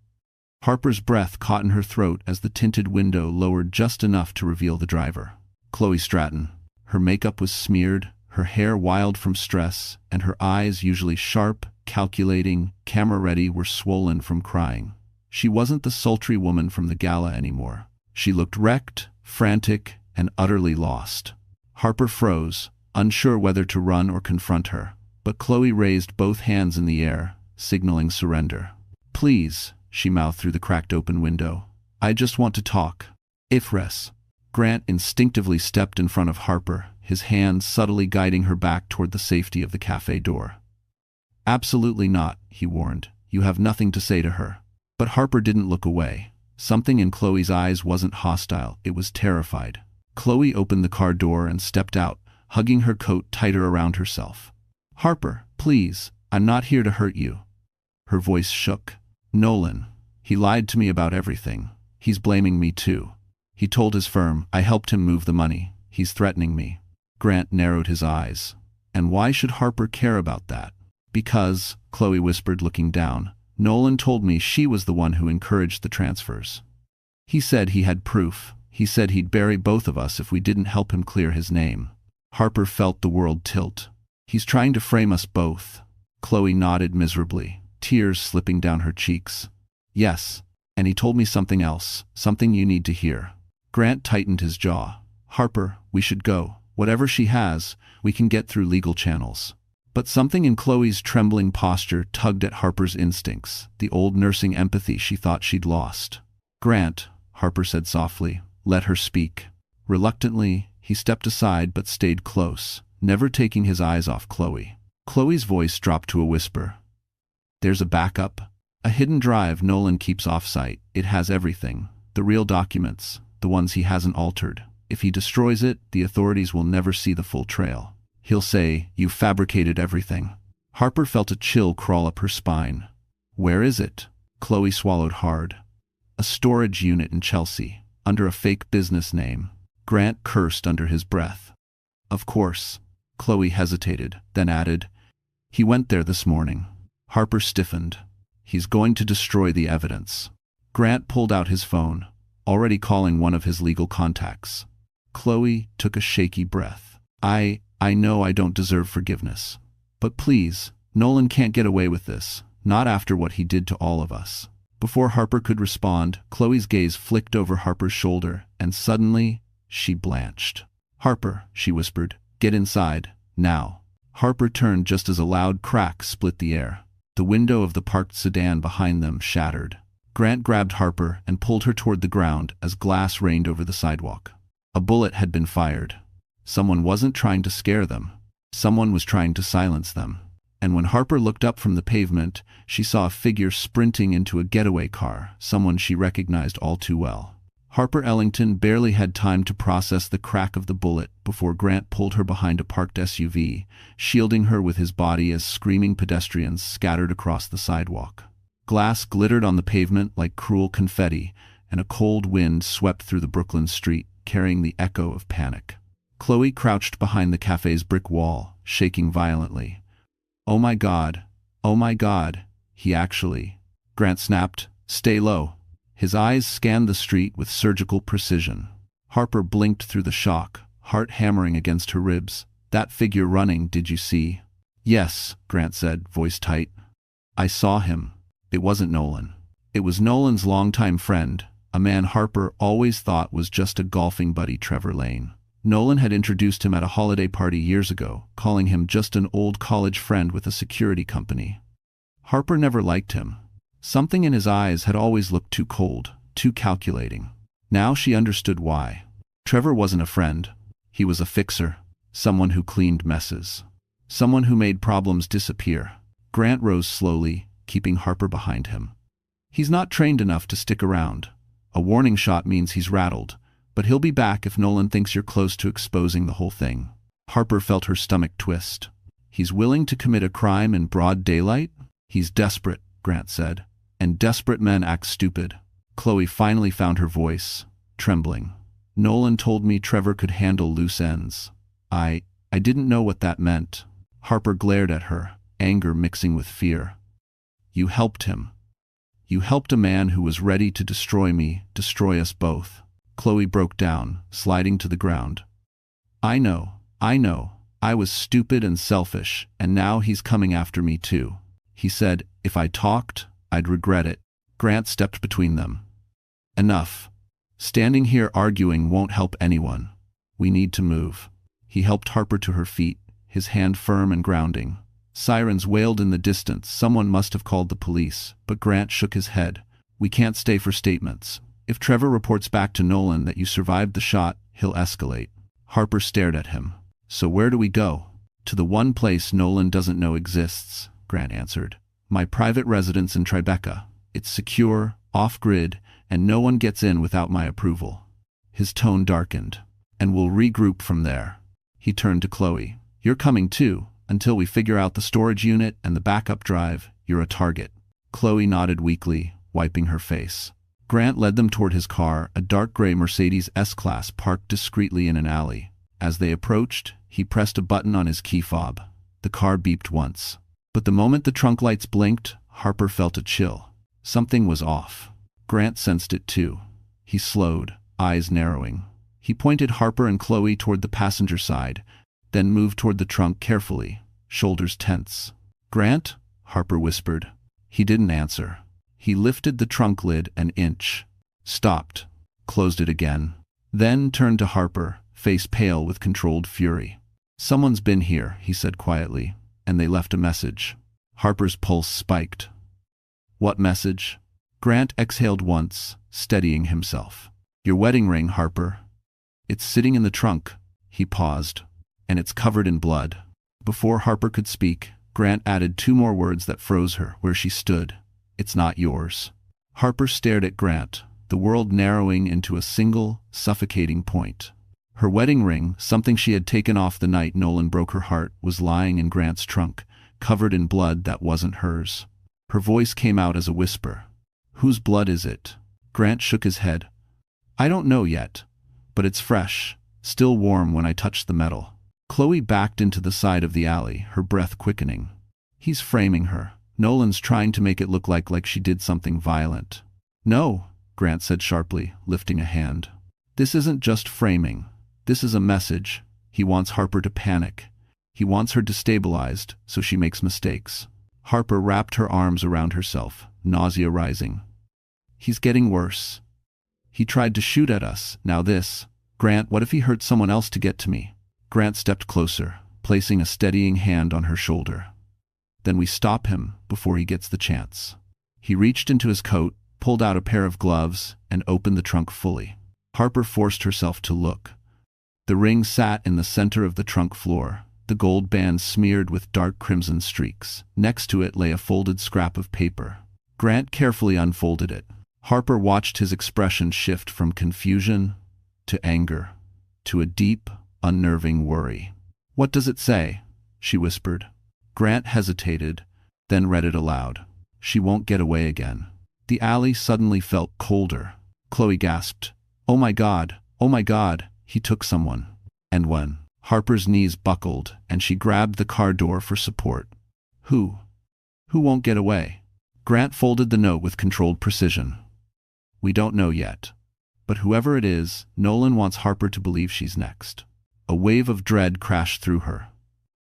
Harper's breath caught in her throat as the tinted window lowered just enough to reveal the driver. Chloe Stratton. Her makeup was smeared, her hair wild from stress, and her eyes, usually sharp, calculating, camera-ready, were swollen from crying. She wasn't the sultry woman from the gala anymore. She looked wrecked, frantic, and utterly lost. Harper froze, unsure whether to run or confront her, but Chloe raised both hands in the air, signaling surrender. "Please," she mouthed through the cracked open window. "I just want to talk." "Ifres." Grant instinctively stepped in front of Harper, his hands subtly guiding her back toward the safety of the cafe door. "Absolutely not," he warned. "You have nothing to say to her." But Harper didn't look away. Something in Chloe's eyes wasn't hostile, it was terrified. Chloe opened the car door and stepped out, hugging her coat tighter around herself. "Harper, please, I'm not here to hurt you." Her voice shook. "Nolan. He lied to me about everything. He's blaming me too. He told his firm I helped him move the money. He's threatening me." Grant narrowed his eyes. "And why should Harper care about that?" "Because," Chloe whispered, looking down, "Nolan told me she was the one who encouraged the transfers. He said he had proof. He said he'd bury both of us if we didn't help him clear his name." Harper felt the world tilt. "He's trying to frame us both." Chloe nodded miserably, tears slipping down her cheeks. "Yes, and he told me something else, something you need to hear." Grant tightened his jaw. "Harper, we should go. Whatever she has, we can get through legal channels." But something in Chloe's trembling posture tugged at Harper's instincts, the old nursing empathy she thought she'd lost. "Grant," Harper said softly, "let her speak." Reluctantly, he stepped aside but stayed close, never taking his eyes off Chloe. Chloe's voice dropped to a whisper. "There's a backup. A hidden drive Nolan keeps off-site. It has everything. The real documents, the ones he hasn't altered. If he destroys it, the authorities will never see the full trail. He'll say, "You fabricated everything." Harper felt a chill crawl up her spine. "Where is it?" Chloe swallowed hard. "A storage unit in Chelsea, under a fake business name." Grant cursed under his breath. "Of course." Chloe hesitated, then added, "He went there this morning." Harper stiffened. "He's going to destroy the evidence." Grant pulled out his phone, already calling one of his legal contacts. Chloe took a shaky breath. I know I don't deserve forgiveness. But please, Nolan can't get away with this, not after what he did to all of us." Before Harper could respond, Chloe's gaze flicked over Harper's shoulder, and suddenly, she blanched. "Harper," she whispered, "get inside, now." Harper turned just as a loud crack split the air. The window of the parked sedan behind them shattered. Grant grabbed Harper and pulled her toward the ground as glass rained over the sidewalk. A bullet had been fired. Someone wasn't trying to scare them. Someone was trying to silence them. And when Harper looked up from the pavement, she saw a figure sprinting into a getaway car, someone she recognized all too well. Harper Ellington barely had time to process the crack of the bullet before Grant pulled her behind a parked SUV, shielding her with his body as screaming pedestrians scattered across the sidewalk. Glass glittered on the pavement like cruel confetti, and a cold wind swept through the Brooklyn street, carrying the echo of panic. Chloe crouched behind the cafe's brick wall, shaking violently. "Oh my God, he actually—" Grant snapped, "Stay low." His eyes scanned the street with surgical precision. Harper blinked through the shock, heart hammering against her ribs. "That figure running, did you see?" "Yes," Grant said, voice tight. "I saw him." It wasn't Nolan. It was Nolan's longtime friend, a man Harper always thought was just a golfing buddy, Trevor Lane. Nolan had introduced him at a holiday party years ago, calling him just an old college friend with a security company. Harper never liked him. Something in his eyes had always looked too cold, too calculating. Now she understood why. Trevor wasn't a friend. He was a fixer, someone who cleaned messes, someone who made problems disappear. Grant rose slowly, keeping Harper behind him. He's not trained enough to stick around. A warning shot means he's rattled, but he'll be back if Nolan thinks you're close to exposing the whole thing. Harper felt her stomach twist. He's willing to commit a crime in broad daylight? He's desperate, Grant said. And desperate men act stupid. Chloe finally found her voice, trembling. Nolan told me Trevor could handle loose ends. I didn't know what that meant. Harper glared at her, anger mixing with fear. You helped him. You helped a man who was ready to destroy me, destroy us both. Chloe broke down, sliding to the ground. I know. I was stupid and selfish, and now he's coming after me too. He said, if I talked, I'd regret it. Grant stepped between them. Enough. Standing here arguing won't help anyone. We need to move. He helped Harper to her feet, his hand firm and grounding. Sirens wailed in the distance. Someone must have called the police, but Grant shook his head. We can't stay for statements. If Trevor reports back to Nolan that you survived the shot, he'll escalate. Harper stared at him. So where do we go? To the one place Nolan doesn't know exists, Grant answered. My private residence in Tribeca. It's secure, off-grid, and no one gets in without my approval. His tone darkened. And we'll regroup from there. He turned to Chloe. You're coming too. Until we figure out the storage unit and the backup drive, you're a target. Chloe nodded weakly, wiping her face. Grant led them toward his car, a dark gray Mercedes S-Class parked discreetly in an alley. As they approached, he pressed a button on his key fob. The car beeped once. But the moment the trunk lights blinked, Harper felt a chill. Something was off. Grant sensed it too. He slowed, eyes narrowing. He pointed Harper and Chloe toward the passenger side, then moved toward the trunk carefully, shoulders tense. Grant? Harper whispered. He didn't answer. He lifted the trunk lid an inch, stopped, closed it again, then turned to Harper, face pale with controlled fury. Someone's been here, he said quietly, and they left a message. Harper's pulse spiked. What message? Grant exhaled once, steadying himself. Your wedding ring, Harper. It's sitting in the trunk. He paused. And it's covered in blood. Before Harper could speak, Grant added two more words that froze her where she stood. It's not yours. Harper stared at Grant, the world narrowing into a single, suffocating point. Her wedding ring, something she had taken off the night Nolan broke her heart, was lying in Grant's trunk, covered in blood that wasn't hers. Her voice came out as a whisper. "Whose blood is it?" Grant shook his head. "I don't know yet, but it's fresh, still warm when I touched the metal." Chloe backed into the side of the alley, her breath quickening. "He's framing her. Nolan's trying to make it look like she did something violent." "No," Grant said sharply, lifting a hand. "This isn't just framing. This is a message. He wants Harper to panic. He wants her destabilized so she makes mistakes." Harper wrapped her arms around herself, nausea rising. "He's getting worse. He tried to shoot at us, now this. Grant, what if he hurt someone else to get to me?" Grant stepped closer, placing a steadying hand on her shoulder. "Then we stop him before he gets the chance." He reached into his coat, pulled out a pair of gloves, and opened the trunk fully. Harper forced herself to look. The ring sat in the center of the trunk floor, the gold band smeared with dark crimson streaks. Next to it lay a folded scrap of paper. Grant carefully unfolded it. Harper watched his expression shift from confusion to anger to a deep, unnerving worry. "What does it say?" she whispered. Grant hesitated, then read it aloud. "She won't get away again." The alley suddenly felt colder. Chloe gasped. "Oh my God, he took someone." And when Harper's knees buckled and she grabbed the car door for support. Who won't get away?" Grant folded the note with controlled precision. "We don't know yet. But whoever it is, Nolan wants Harper to believe she's next." A wave of dread crashed through her.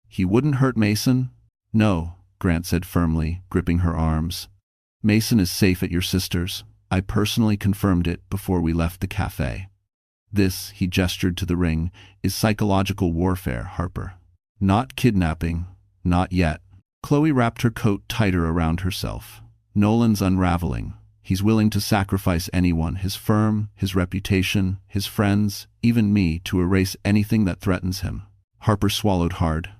"He wouldn't hurt Mason?" "No," Grant said firmly, gripping her arms. "Mason is safe at your sister's. I personally confirmed it before we left the cafe. This," he gestured to the ring, "is psychological warfare, Harper. Not kidnapping. Not yet." Chloe wrapped her coat tighter around herself. "Nolan's unraveling. He's willing to sacrifice anyone, his firm, his reputation, his friends, even me, to erase anything that threatens him." Harper swallowed hard.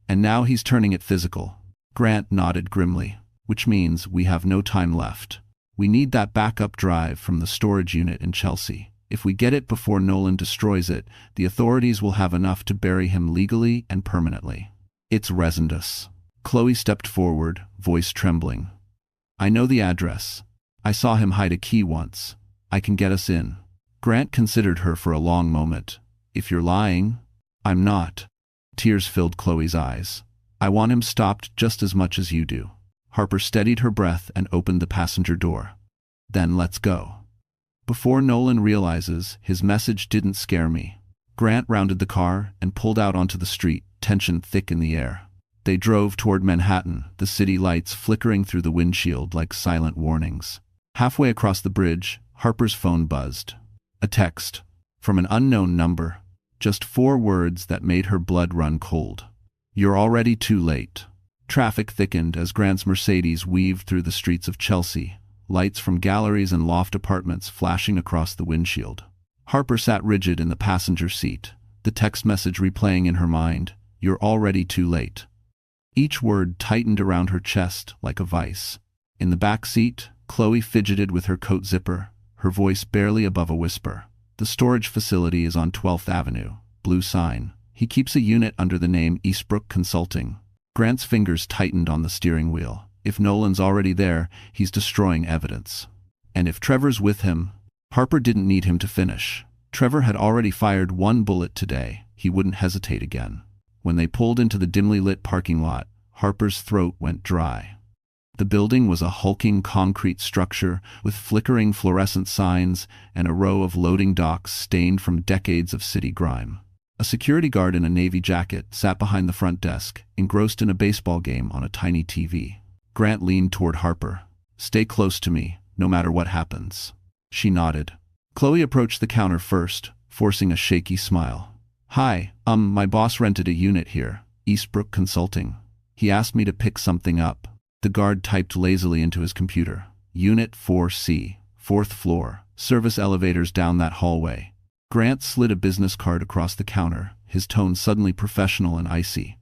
"And now he's turning it physical." Grant nodded grimly. "Which means we have no time left. We need that backup drive from the storage unit in Chelsea. If we get it before Nolan destroys it, the authorities will have enough to bury him legally and permanently." "It's Resendus." Chloe stepped forward, voice trembling. "I know the address. I saw him hide a key once. I can get us in." Grant considered her for a long moment. "If you're lying..." "I'm not." Tears filled Chloe's eyes. "I want him stopped just as much as you do." Harper steadied her breath and opened the passenger door. "Then let's go." "Before Nolan realizes, his message didn't scare me." Grant rounded the car and pulled out onto the street, tension thick in the air. They drove toward Manhattan, the city lights flickering through the windshield like silent warnings. Halfway across the bridge, Harper's phone buzzed. A text. From an unknown number. Just 4 words that made her blood run cold. "You're already too late." Traffic thickened as Grant's Mercedes weaved through the streets of Chelsea, lights from galleries and loft apartments flashing across the windshield. Harper sat rigid in the passenger seat, the text message replaying in her mind, "You're already too late." Each word tightened around her chest like a vice. In the back seat, Chloe fidgeted with her coat zipper, her voice barely above a whisper. "The storage facility is on 12th Avenue, blue sign. He keeps a unit under the name Eastbrook Consulting." Grant's fingers tightened on the steering wheel. If Nolan's already there, he's destroying evidence. And if Trevor's with him... Harper didn't need him to finish. Trevor had already fired 1 bullet today. He wouldn't hesitate again. When they pulled into the dimly lit parking lot, Harper's throat went dry. The building was a hulking concrete structure with flickering fluorescent signs and a row of loading docks stained from decades of city grime. A security guard in a navy jacket sat behind the front desk, engrossed in a baseball game on a tiny TV. Grant leaned toward Harper. "Stay close to me, no matter what happens." She nodded. Chloe approached the counter first, forcing a shaky smile. "Hi, my boss rented a unit here, Eastbrook Consulting. He asked me to pick something up." The guard typed lazily into his computer. "Unit 4C, 4th floor, service elevators down that hallway." Grant slid a business card across the counter, his tone suddenly professional and icy.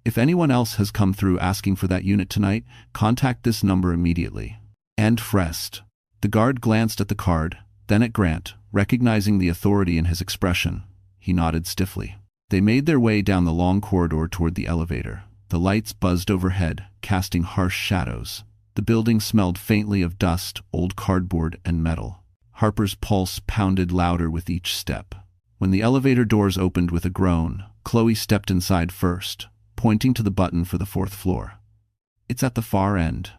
"If anyone else has come through asking for that unit tonight, contact this number immediately. And Frest." The guard glanced at the card, then at Grant, recognizing the authority in his expression. He nodded stiffly. They made their way down the long corridor toward the elevator. The lights buzzed overhead, casting harsh shadows. The building smelled faintly of dust, old cardboard, and metal. Harper's pulse pounded louder with each step. When the elevator doors opened with a groan, Chloe stepped inside first, pointing to the button for the 4th floor. "It's at the far end.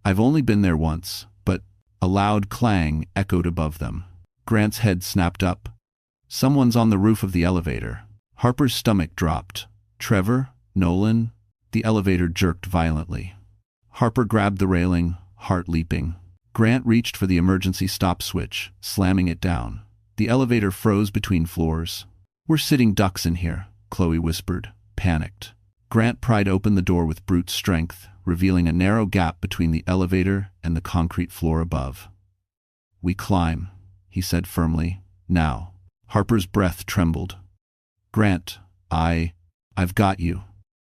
I've only been there once, but—" A loud clang echoed above them. Grant's head snapped up. "Someone's on the roof of the elevator." Harper's stomach dropped. "Trevor? Nolan?" The elevator jerked violently. Harper grabbed the railing, heart leaping. Grant reached for the emergency stop switch, slamming it down. The elevator froze between floors. "We're sitting ducks in here," Chloe whispered, panicked. Grant pried open the door with brute strength, revealing a narrow gap between the elevator and the concrete floor above. "We climb," he said firmly. "Now." Harper's breath trembled. "Grant, I've got you,"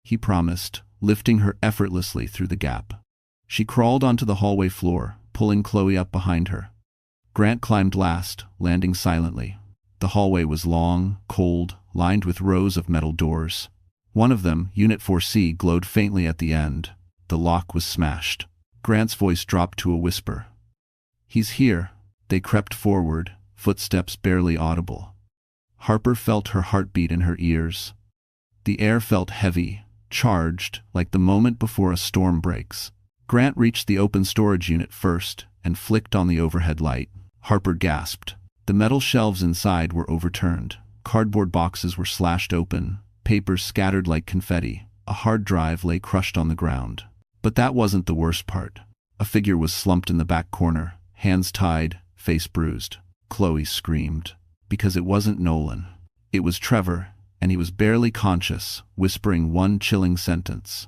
he promised, lifting her effortlessly through the gap. She crawled onto the hallway floor, pulling Chloe up behind her. Grant climbed last, landing silently. The hallway was long, cold, lined with rows of metal doors. One of them, Unit 4C, glowed faintly at the end. The lock was smashed. Grant's voice dropped to a whisper. "He's here." They crept forward, footsteps barely audible. Harper felt her heartbeat in her ears. The air felt heavy, charged, like the moment before a storm breaks. Grant reached the open storage unit first and flicked on the overhead light. Harper gasped. The metal shelves inside were overturned. Cardboard boxes were slashed open, papers scattered like confetti. A hard drive lay crushed on the ground. But that wasn't the worst part. A figure was slumped in the back corner, hands tied, face bruised. Chloe screamed. Because it wasn't Nolan. It was Trevor, and he was barely conscious, whispering one chilling sentence.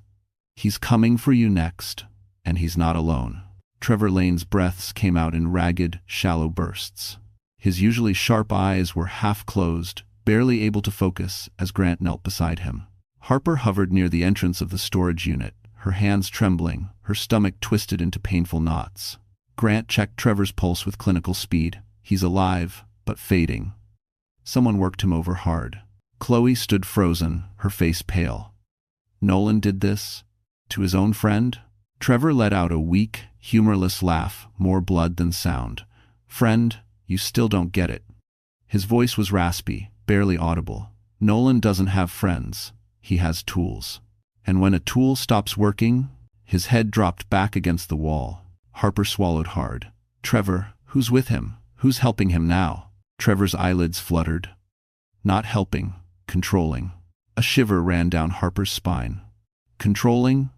"He's coming for you next, and he's not alone." Trevor Lane's breaths came out in ragged, shallow bursts. His usually sharp eyes were half closed, barely able to focus as Grant knelt beside him. Harper hovered near the entrance of the storage unit, her hands trembling, her stomach twisted into painful knots. Grant checked Trevor's pulse with clinical speed. He's alive, but fading. Someone worked him over hard. Chloe stood frozen, her face pale. Nolan did this? To his own friend? Trevor let out a weak, humorless laugh, more blood than sound. "Friend, you still don't get it." His voice was raspy, barely audible. "Nolan doesn't have friends. He has tools. And when a tool stops working..." His head dropped back against the wall. Harper swallowed hard. "Trevor, who's with him? Who's helping him now?" Trevor's eyelids fluttered. "Not helping, controlling." A shiver ran down Harper's spine. "Controlling?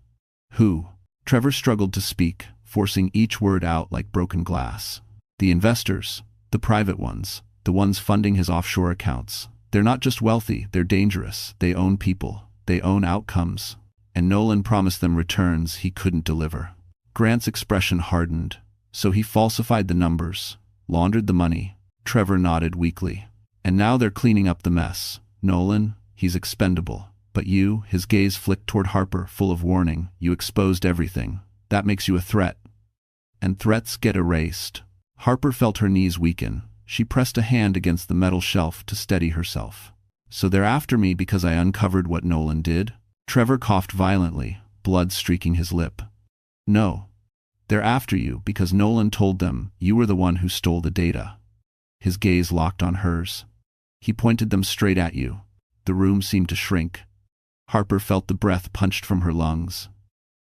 Who?" Trevor struggled to speak, forcing each word out like broken glass. "The investors, the private ones, the ones funding his offshore accounts. They're not just wealthy, they're dangerous. They own people. They own outcomes. And Nolan promised them returns he couldn't deliver." Grant's expression hardened. "So he falsified the numbers, laundered the money." Trevor nodded weakly. "And now they're cleaning up the mess. Nolan, he's expendable. But you," his gaze flicked toward Harper, full of warning, "you exposed everything. That makes you a threat. And threats get erased." Harper felt her knees weaken. She pressed a hand against the metal shelf to steady herself. "So they're after me because I uncovered what Nolan did?" Trevor coughed violently, blood streaking his lip. "No. They're after you because Nolan told them you were the one who stole the data." His gaze locked on hers. He pointed them straight at you. The room seemed to shrink. Harper felt the breath punched from her lungs.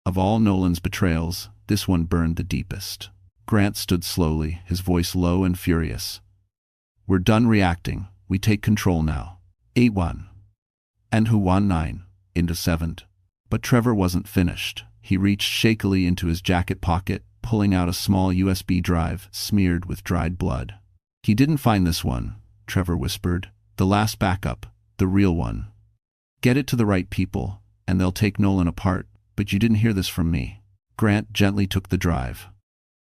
Of all Nolan's betrayals, this one burned the deepest. Grant stood slowly, his voice low and furious. "We're done reacting. We take control now. 8-1. And who won 9? Into 7. But Trevor wasn't finished. He reached shakily into his jacket pocket, pulling out a small USB drive smeared with dried blood. "He didn't find this one," Trevor whispered. "The last backup, the real one. Get it to the right people, and they'll take Nolan apart, but you didn't hear this from me." Grant gently took the drive.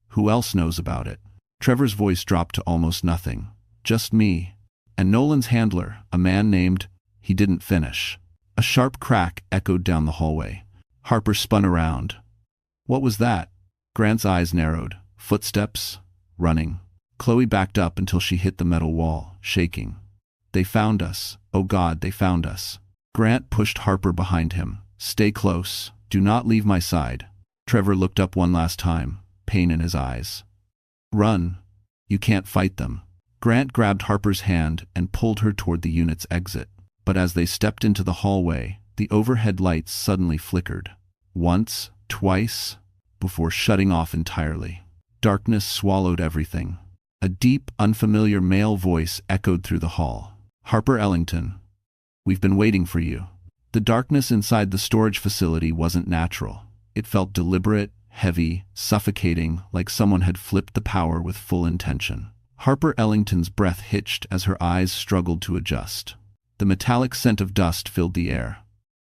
"Who else knows about it?" Trevor's voice dropped to almost nothing. "Just me. And Nolan's handler, a man named..." He didn't finish. A sharp crack echoed down the hallway. Harper spun around. "What was that?" Grant's eyes narrowed. Footsteps. Running. Chloe backed up until she hit the metal wall, shaking. They found us. Oh God, they found us. Grant pushed Harper behind him. Stay close. Do not leave my side. Trevor looked up one last time, pain in his eyes. Run. You can't fight them. Grant grabbed Harper's hand and pulled her toward the unit's exit. But as they stepped into the hallway, the overhead lights suddenly flickered. Once, twice, before shutting off entirely. Darkness swallowed everything. A deep, unfamiliar male voice echoed through the hall. Harper Ellington. We've been waiting for you. The darkness inside the storage facility wasn't natural. It felt deliberate, heavy, suffocating, like someone had flipped the power with full intention. Harper Ellington's breath hitched as her eyes struggled to adjust. The metallic scent of dust filled the air.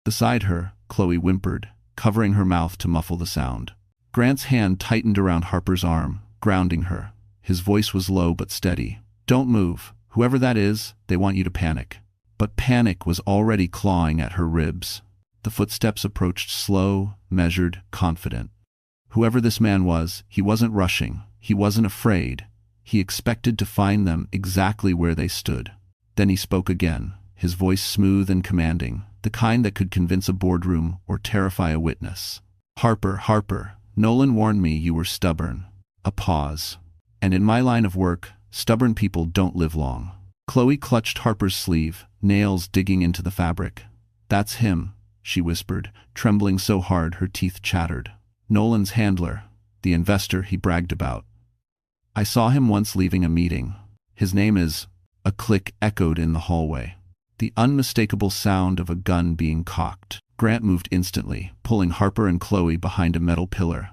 Beside her, Chloe whimpered, covering her mouth to muffle the sound. Grant's hand tightened around Harper's arm, grounding her. His voice was low but steady. Don't move. Whoever that is, they want you to panic. But panic was already clawing at her ribs. The footsteps approached slow, measured, confident. Whoever this man was, he wasn't rushing. He wasn't afraid. He expected to find them exactly where they stood. Then he spoke again, his voice smooth and commanding, the kind that could convince a boardroom or terrify a witness. Harper, Harper, Nolan warned me you were stubborn. A pause. And in my line of work, stubborn people don't live long. Chloe clutched Harper's sleeve, nails digging into the fabric. That's him, she whispered, trembling so hard her teeth chattered. Nolan's handler, the investor he bragged about. I saw him once leaving a meeting. His name is... A click echoed in the hallway. The unmistakable sound of a gun being cocked. Grant moved instantly, pulling Harper and Chloe behind a metal pillar.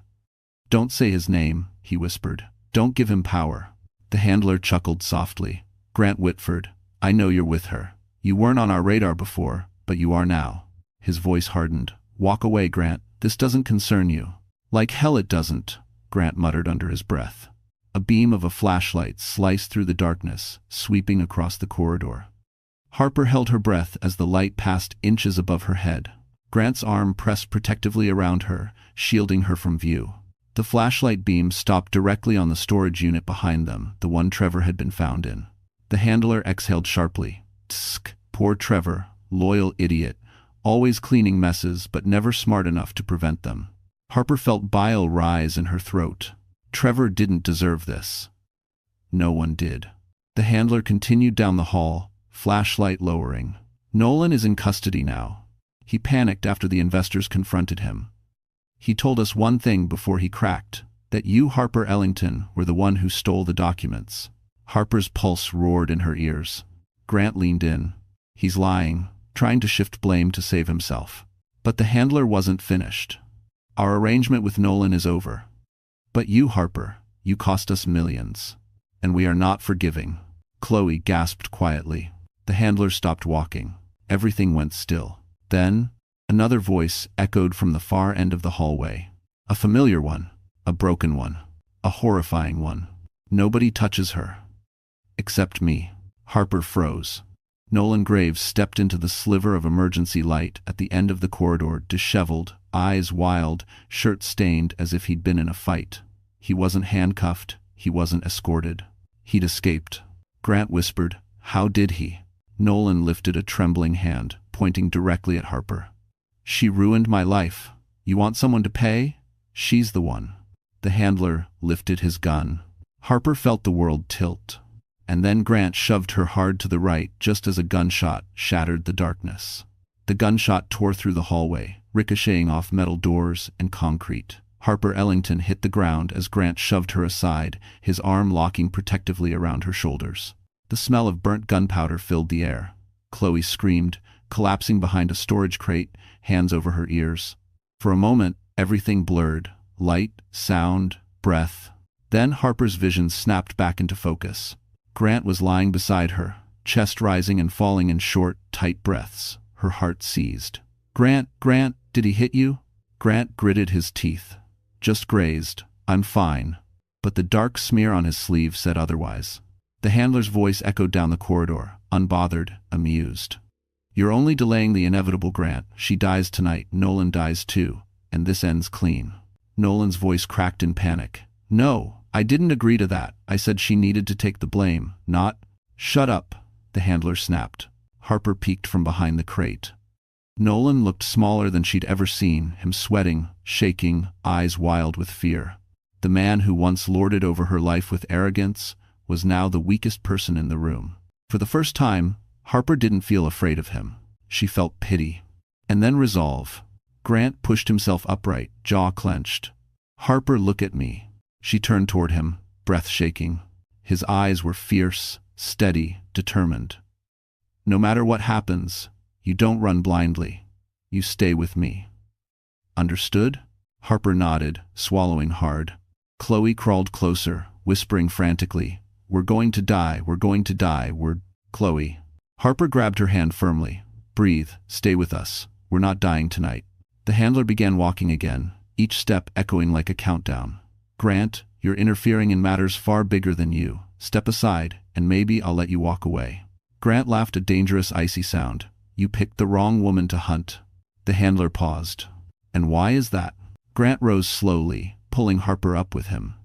Don't say his name, he whispered. Don't give him power. The handler chuckled softly. Grant Whitford, I know you're with her. You weren't on our radar before, but you are now. His voice hardened. Walk away, Grant. This doesn't concern you. Like hell it doesn't, Grant muttered under his breath. A beam of a flashlight sliced through the darkness, sweeping across the corridor. Harper held her breath as the light passed inches above her head. Grant's arm pressed protectively around her, shielding her from view. The flashlight beam stopped directly on the storage unit behind them, the one Trevor had been found in. The handler exhaled sharply. Tsk, poor Trevor, loyal idiot, always cleaning messes but never smart enough to prevent them. Harper felt bile rise in her throat. Trevor didn't deserve this. No one did. The handler continued down the hall, flashlight lowering. Nolan is in custody now. He panicked after the investors confronted him. He told us one thing before he cracked, that you, Harper Ellington, were the one who stole the documents. Harper's pulse roared in her ears. Grant leaned in. He's lying, trying to shift blame to save himself. But the handler wasn't finished. Our arrangement with Nolan is over. But you, Harper, you cost us millions. And we are not forgiving. Chloe gasped quietly. The handler stopped walking. Everything went still. Then, another voice echoed from the far end of the hallway. A familiar one. A broken one. A horrifying one. Nobody touches her. Except me. Harper froze. Nolan Graves stepped into the sliver of emergency light at the end of the corridor, disheveled, eyes wild, shirt stained as if he'd been in a fight. He wasn't handcuffed. He wasn't escorted. He'd escaped. Grant whispered, "How did he?" Nolan lifted a trembling hand, pointing directly at Harper. "She ruined my life. You want someone to pay? She's the one." The handler lifted his gun. Harper felt the world tilt. And then Grant shoved her hard to the right just as a gunshot shattered the darkness. The gunshot tore through the hallway, ricocheting off metal doors and concrete. Harper Ellington hit the ground as Grant shoved her aside, his arm locking protectively around her shoulders. The smell of burnt gunpowder filled the air. Chloe screamed, collapsing behind a storage crate, hands over her ears. For a moment, everything blurred. Light, sound, breath. Then Harper's vision snapped back into focus. Grant was lying beside her, chest rising and falling in short, tight breaths. Her heart seized. Grant, did he hit you?" Grant gritted his teeth. "Just grazed. I'm fine." But the dark smear on his sleeve said otherwise. The handler's voice echoed down the corridor, unbothered, amused. "You're only delaying the inevitable, Grant. She dies tonight, Nolan dies too, and this ends clean." Nolan's voice cracked in panic. "No, I didn't agree to that. I said she needed to take the blame, not—" "Shut up." The the handler snapped. Harper peeked from behind the crate. Nolan looked smaller than she'd ever seen, him sweating, shaking, eyes wild with fear. The man who once lorded over her life with arrogance was now the weakest person in the room. For the first time, Harper didn't feel afraid of him. She felt pity. And then resolve. Grant pushed himself upright, jaw clenched. "Harper, look at me." She turned toward him, breath shaking. His eyes were fierce, steady, determined. "No matter what happens, you don't run blindly. You stay with me. Understood?" Harper nodded, swallowing hard. Chloe crawled closer, whispering frantically, "We're going to die, we're going to die, Chloe." Harper grabbed her hand firmly. "Breathe, stay with us. We're not dying tonight." The handler began walking again, each step echoing like a countdown. "Grant, you're interfering in matters far bigger than you. Step aside, and maybe I'll let you walk away." Grant laughed a dangerous icy sound. "You picked the wrong woman to hunt." The handler paused. "And why is that?" Grant rose slowly, pulling Harper up with him.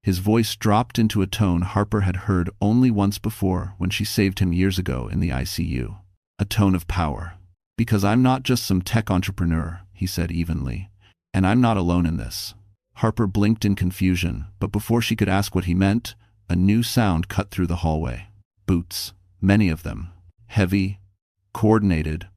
His voice dropped into a tone Harper had heard only once before when she saved him years ago in the ICU. A tone of power. "Because I'm not just some tech entrepreneur," he said evenly. "And I'm not alone in this." Harper blinked in confusion, but before she could ask what he meant, a new sound cut through the hallway. Boots. Many of them. Heavy, coordinated,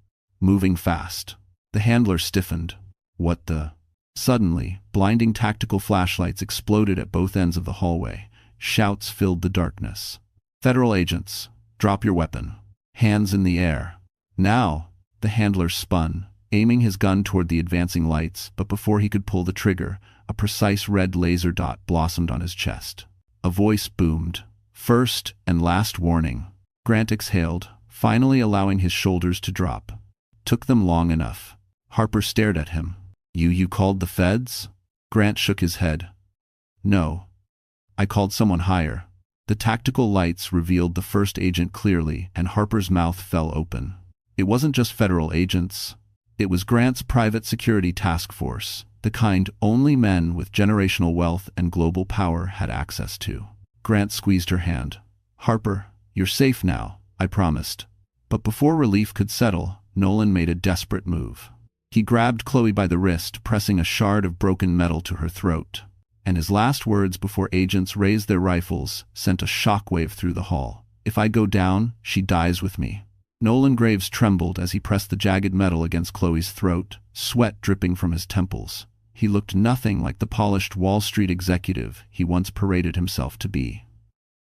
moving fast. The handler stiffened. "What the?" Suddenly, blinding tactical flashlights exploded at both ends of the hallway. Shouts filled the darkness. "Federal agents, drop your weapon. Hands in the air. Now!" The handler spun, aiming his gun toward the advancing lights, but before he could pull the trigger, a precise red laser dot blossomed on his chest. A voice boomed. "First and last warning." Grant exhaled, finally allowing his shoulders to drop. "Took them long enough." Harper stared at him. You called the feds?" Grant shook his head. "No. I called someone higher." The tactical lights revealed the first agent clearly, and Harper's mouth fell open. It wasn't just federal agents. It was Grant's private security task force, the kind only men with generational wealth and global power had access to. Grant squeezed her hand. "Harper, you're safe now, I promised." But before relief could settle, Nolan made a desperate move. He grabbed Chloe by the wrist, pressing a shard of broken metal to her throat. And his last words before agents raised their rifles sent a shockwave through the hall. "If I go down, she dies with me." Nolan Graves trembled as he pressed the jagged metal against Chloe's throat, sweat dripping from his temples. He looked nothing like the polished Wall Street executive he once paraded himself to be.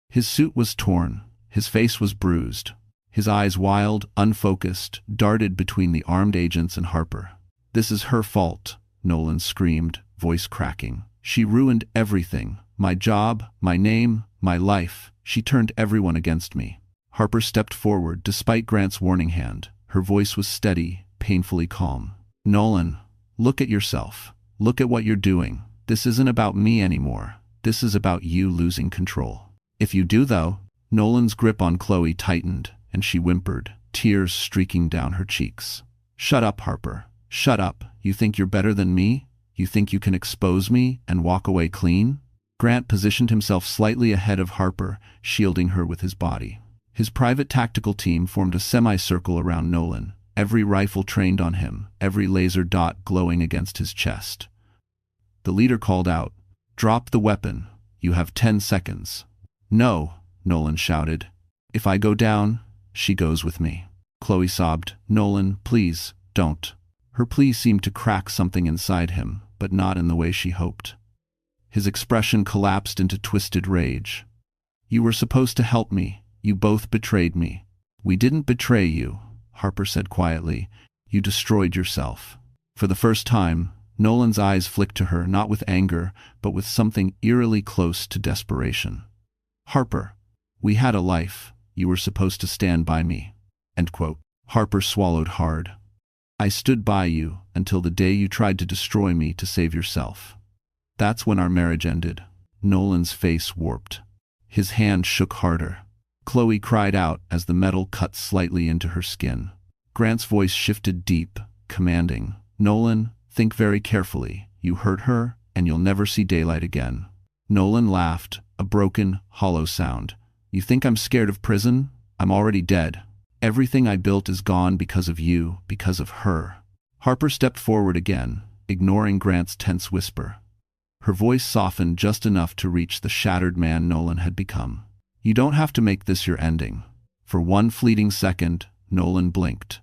His suit was torn, his face was bruised. His eyes, wild, unfocused, darted between the armed agents and Harper. "This is her fault," Nolan screamed, voice cracking. "She ruined everything. My job, my name, my life. She turned everyone against me." Harper stepped forward despite Grant's warning hand. Her voice was steady, painfully calm. "Nolan, look at yourself. Look at what you're doing. This isn't about me anymore. This is about you losing control." "If you do, though." Nolan's grip on Chloe tightened, and she whimpered, tears streaking down her cheeks. "Shut up, Harper. Shut up. You think you're better than me? You think you can expose me and walk away clean?" Grant positioned himself slightly ahead of Harper, shielding her with his body. His private tactical team formed a semicircle around Nolan, every rifle trained on him, every laser dot glowing against his chest. The leader called out, "Drop the weapon. You have 10 seconds. "No," Nolan shouted. "If I go down, she goes with me." Chloe sobbed, "Nolan, please, don't." Her plea seemed to crack something inside him, but not in the way she hoped. His expression collapsed into twisted rage. "You were supposed to help me. You both betrayed me." "We didn't betray you," Harper said quietly. "You destroyed yourself." For the first time, Nolan's eyes flicked to her, not with anger, but with something eerily close to desperation. "Harper, we had a life. You were supposed to stand by me." End quote. Harper swallowed hard. "I stood by you until the day you tried to destroy me to save yourself. That's when our marriage ended." Nolan's face warped. His hand shook harder. Chloe cried out as the metal cut slightly into her skin. Grant's voice shifted deep, commanding, "Nolan, think very carefully. You hurt her, and you'll never see daylight again." Nolan laughed, a broken, hollow sound. "You think I'm scared of prison? I'm already dead. Everything I built is gone because of you, because of her." Harper stepped forward again, ignoring Grant's tense whisper. Her voice softened just enough to reach the shattered man Nolan had become. "You don't have to make this your ending." For one fleeting second, Nolan blinked.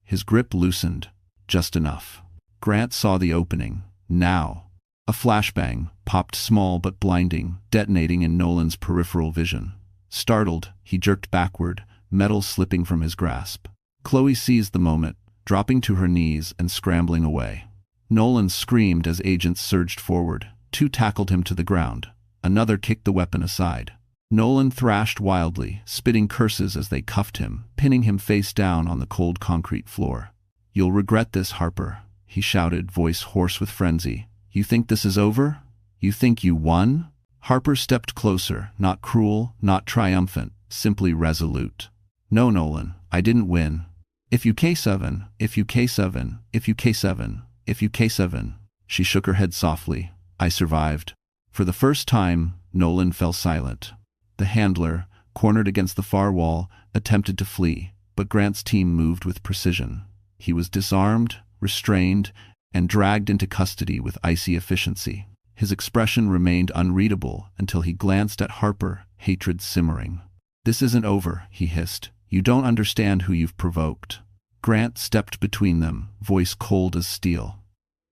His grip loosened, just enough. Grant saw the opening. Now. A flashbang popped, small but blinding, detonating in Nolan's peripheral vision. Startled, he jerked backward, metal slipping from his grasp. Chloe seized the moment, dropping to her knees and scrambling away. Nolan screamed as agents surged forward. Two tackled him to the ground. Another kicked the weapon aside. Nolan thrashed wildly, spitting curses as they cuffed him, pinning him face down on the cold concrete floor. "You'll regret this, Harper," he shouted, voice hoarse with frenzy. "You think this is over? You think you won?" Harper stepped closer, not cruel, not triumphant, simply resolute. "No, Nolan, I didn't win. If you K7, if you K7, if you K7, if you K7. She shook her head softly. "I survived." For the first time, Nolan fell silent. The handler, cornered against the far wall, attempted to flee, but Grant's team moved with precision. He was disarmed, restrained, and dragged into custody with icy efficiency. His expression remained unreadable until he glanced at Harper, hatred simmering. "This isn't over," he hissed. "You don't understand who you've provoked." Grant stepped between them, voice cold as steel.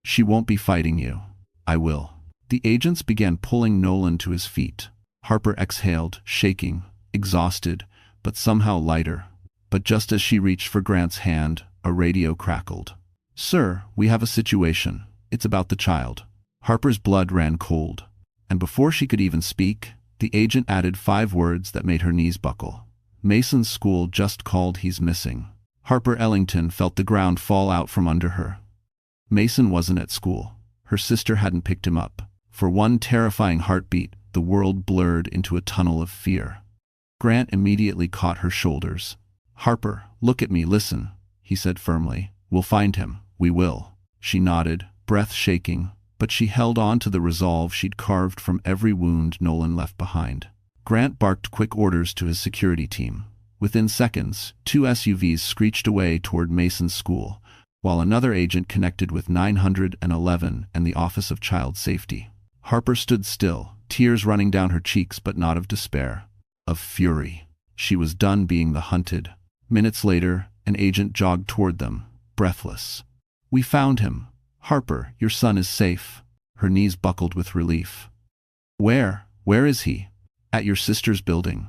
"She won't be fighting you. I will." The agents began pulling Nolan to his feet. Harper exhaled, shaking, exhausted, but somehow lighter. But just as she reached for Grant's hand, a radio crackled. "Sir, we have a situation. It's about the child." Harper's blood ran cold, and before she could even speak, the agent added 5 words that made her knees buckle. "Mason's school just called, he's missing." Harper Ellington felt the ground fall out from under her. Mason wasn't at school. Her sister hadn't picked him up. For one terrifying heartbeat, the world blurred into a tunnel of fear. Grant immediately caught her shoulders. "Harper, look at me, listen," he said firmly. "We'll find him. We will." She nodded, breath shaking, but she held on to the resolve she'd carved from every wound Nolan left behind. Grant barked quick orders to his security team. Within seconds, 2 SUVs screeched away toward Mason's school, while another agent connected with 911 and the Office of Child Safety. Harper stood still, tears running down her cheeks, but not of despair, of fury. She was done being the hunted. Minutes later, an agent jogged toward them, breathless. "We found him. Harper, your son is safe." Her knees buckled with relief. Where is he?" "At your sister's building."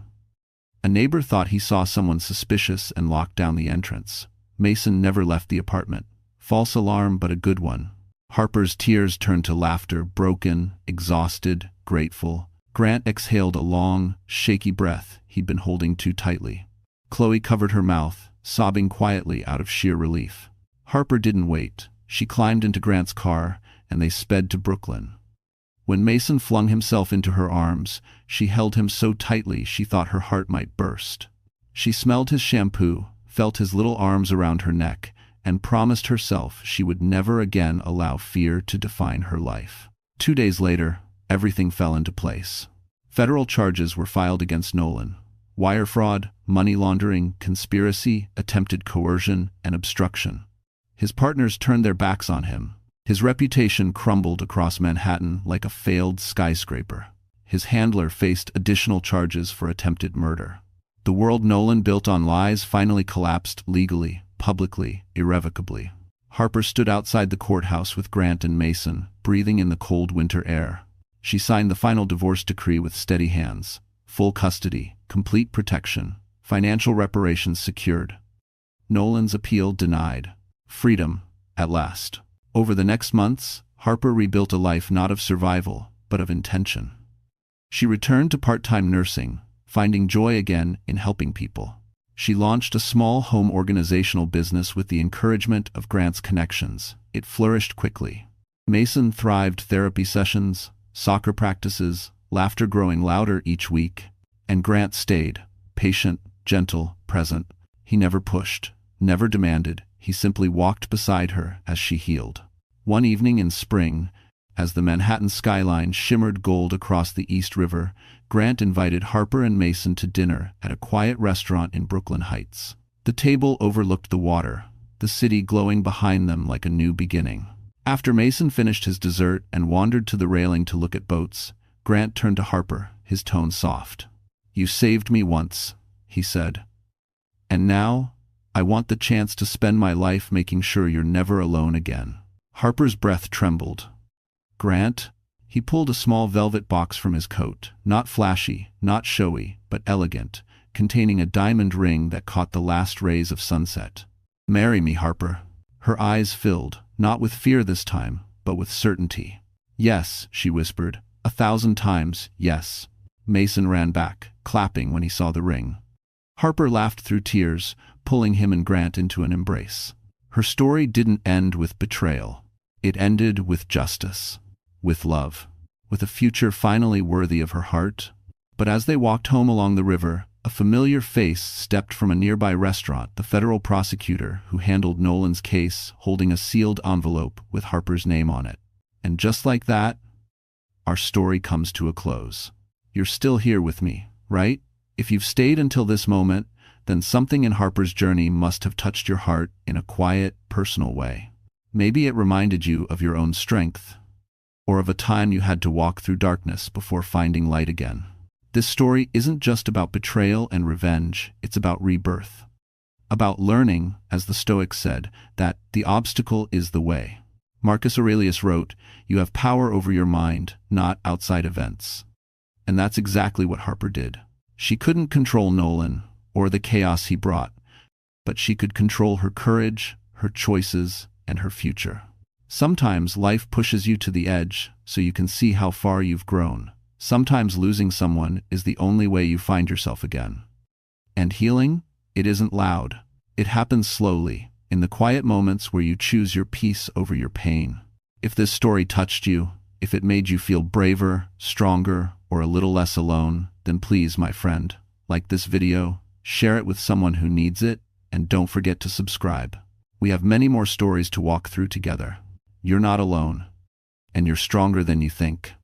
A neighbor thought he saw someone suspicious and locked down the entrance. Mason never left the apartment. False alarm, but a good one. Harper's tears turned to laughter, broken, exhausted, grateful. Grant exhaled a long, shaky breath he'd been holding too tightly. Chloe covered her mouth, sobbing quietly out of sheer relief. Harper didn't wait. She climbed into Grant's car, and they sped to Brooklyn. When Mason flung himself into her arms, she held him so tightly she thought her heart might burst. She smelled his shampoo, felt his little arms around her neck, and promised herself she would never again allow fear to define her life. 2 days later, everything fell into place. Federal charges were filed against Nolan. Wire fraud, money laundering, conspiracy, attempted coercion, and obstruction. His partners turned their backs on him. His reputation crumbled across Manhattan like a failed skyscraper. His handler faced additional charges for attempted murder. The world Nolan built on lies finally collapsed legally, publicly, irrevocably. Harper stood outside the courthouse with Grant and Mason, breathing in the cold winter air. She signed the final divorce decree with steady hands. Full custody, complete protection, financial reparations secured. Nolan's appeal denied. Freedom, at last. Over the next months, Harper rebuilt a life not of survival, but of intention. She returned to part-time nursing, finding joy again in helping people. She launched a small home organizational business with the encouragement of Grant's connections. It flourished quickly. Mason thrived, therapy sessions, soccer practices, laughter growing louder each week. And Grant stayed, patient, gentle, present. He never pushed, never demanded. He simply walked beside her as she healed. One evening in spring, as the Manhattan skyline shimmered gold across the East River, Grant invited Harper and Mason to dinner at a quiet restaurant in Brooklyn Heights. The table overlooked the water, the city glowing behind them like a new beginning. After Mason finished his dessert and wandered to the railing to look at boats, Grant turned to Harper, his tone soft. "You saved me once," he said. "And now, I want the chance to spend my life making sure you're never alone again." Harper's breath trembled. "Grant?" He pulled a small velvet box from his coat, not flashy, not showy, but elegant, containing a diamond ring that caught the last rays of sunset. "Marry me, Harper." Her eyes filled, not with fear this time, but with certainty. "Yes," she whispered, 1,000 times, yes. Mason ran back, clapping when he saw the ring. Harper laughed through tears, pulling him and Grant into an embrace. Her story didn't end with betrayal. It ended with justice, with love, with a future finally worthy of her heart. But as they walked home along the river, a familiar face stepped from a nearby restaurant, the federal prosecutor who handled Nolan's case, holding a sealed envelope with Harper's name on it. And just like that, our story comes to a close. You're still here with me, right? If you've stayed until this moment, then something in Harper's journey must have touched your heart in a quiet, personal way. Maybe it reminded you of your own strength, or of a time you had to walk through darkness before finding light again. This story isn't just about betrayal and revenge, it's about rebirth. About learning, as the Stoics said, that the obstacle is the way. Marcus Aurelius wrote, "You have power over your mind, not outside events." And that's exactly what Harper did. She couldn't control Nolan, or the chaos he brought, but she could control her courage, her choices, and her future. Sometimes life pushes you to the edge so you can see how far you've grown. Sometimes losing someone is the only way you find yourself again. And healing? It isn't loud. It happens slowly, in the quiet moments where you choose your peace over your pain. If this story touched you, if it made you feel braver, stronger, or a little less alone, then please, my friend, like this video, share it with someone who needs it, and don't forget to subscribe. We have many more stories to walk through together. You're not alone, and you're stronger than you think.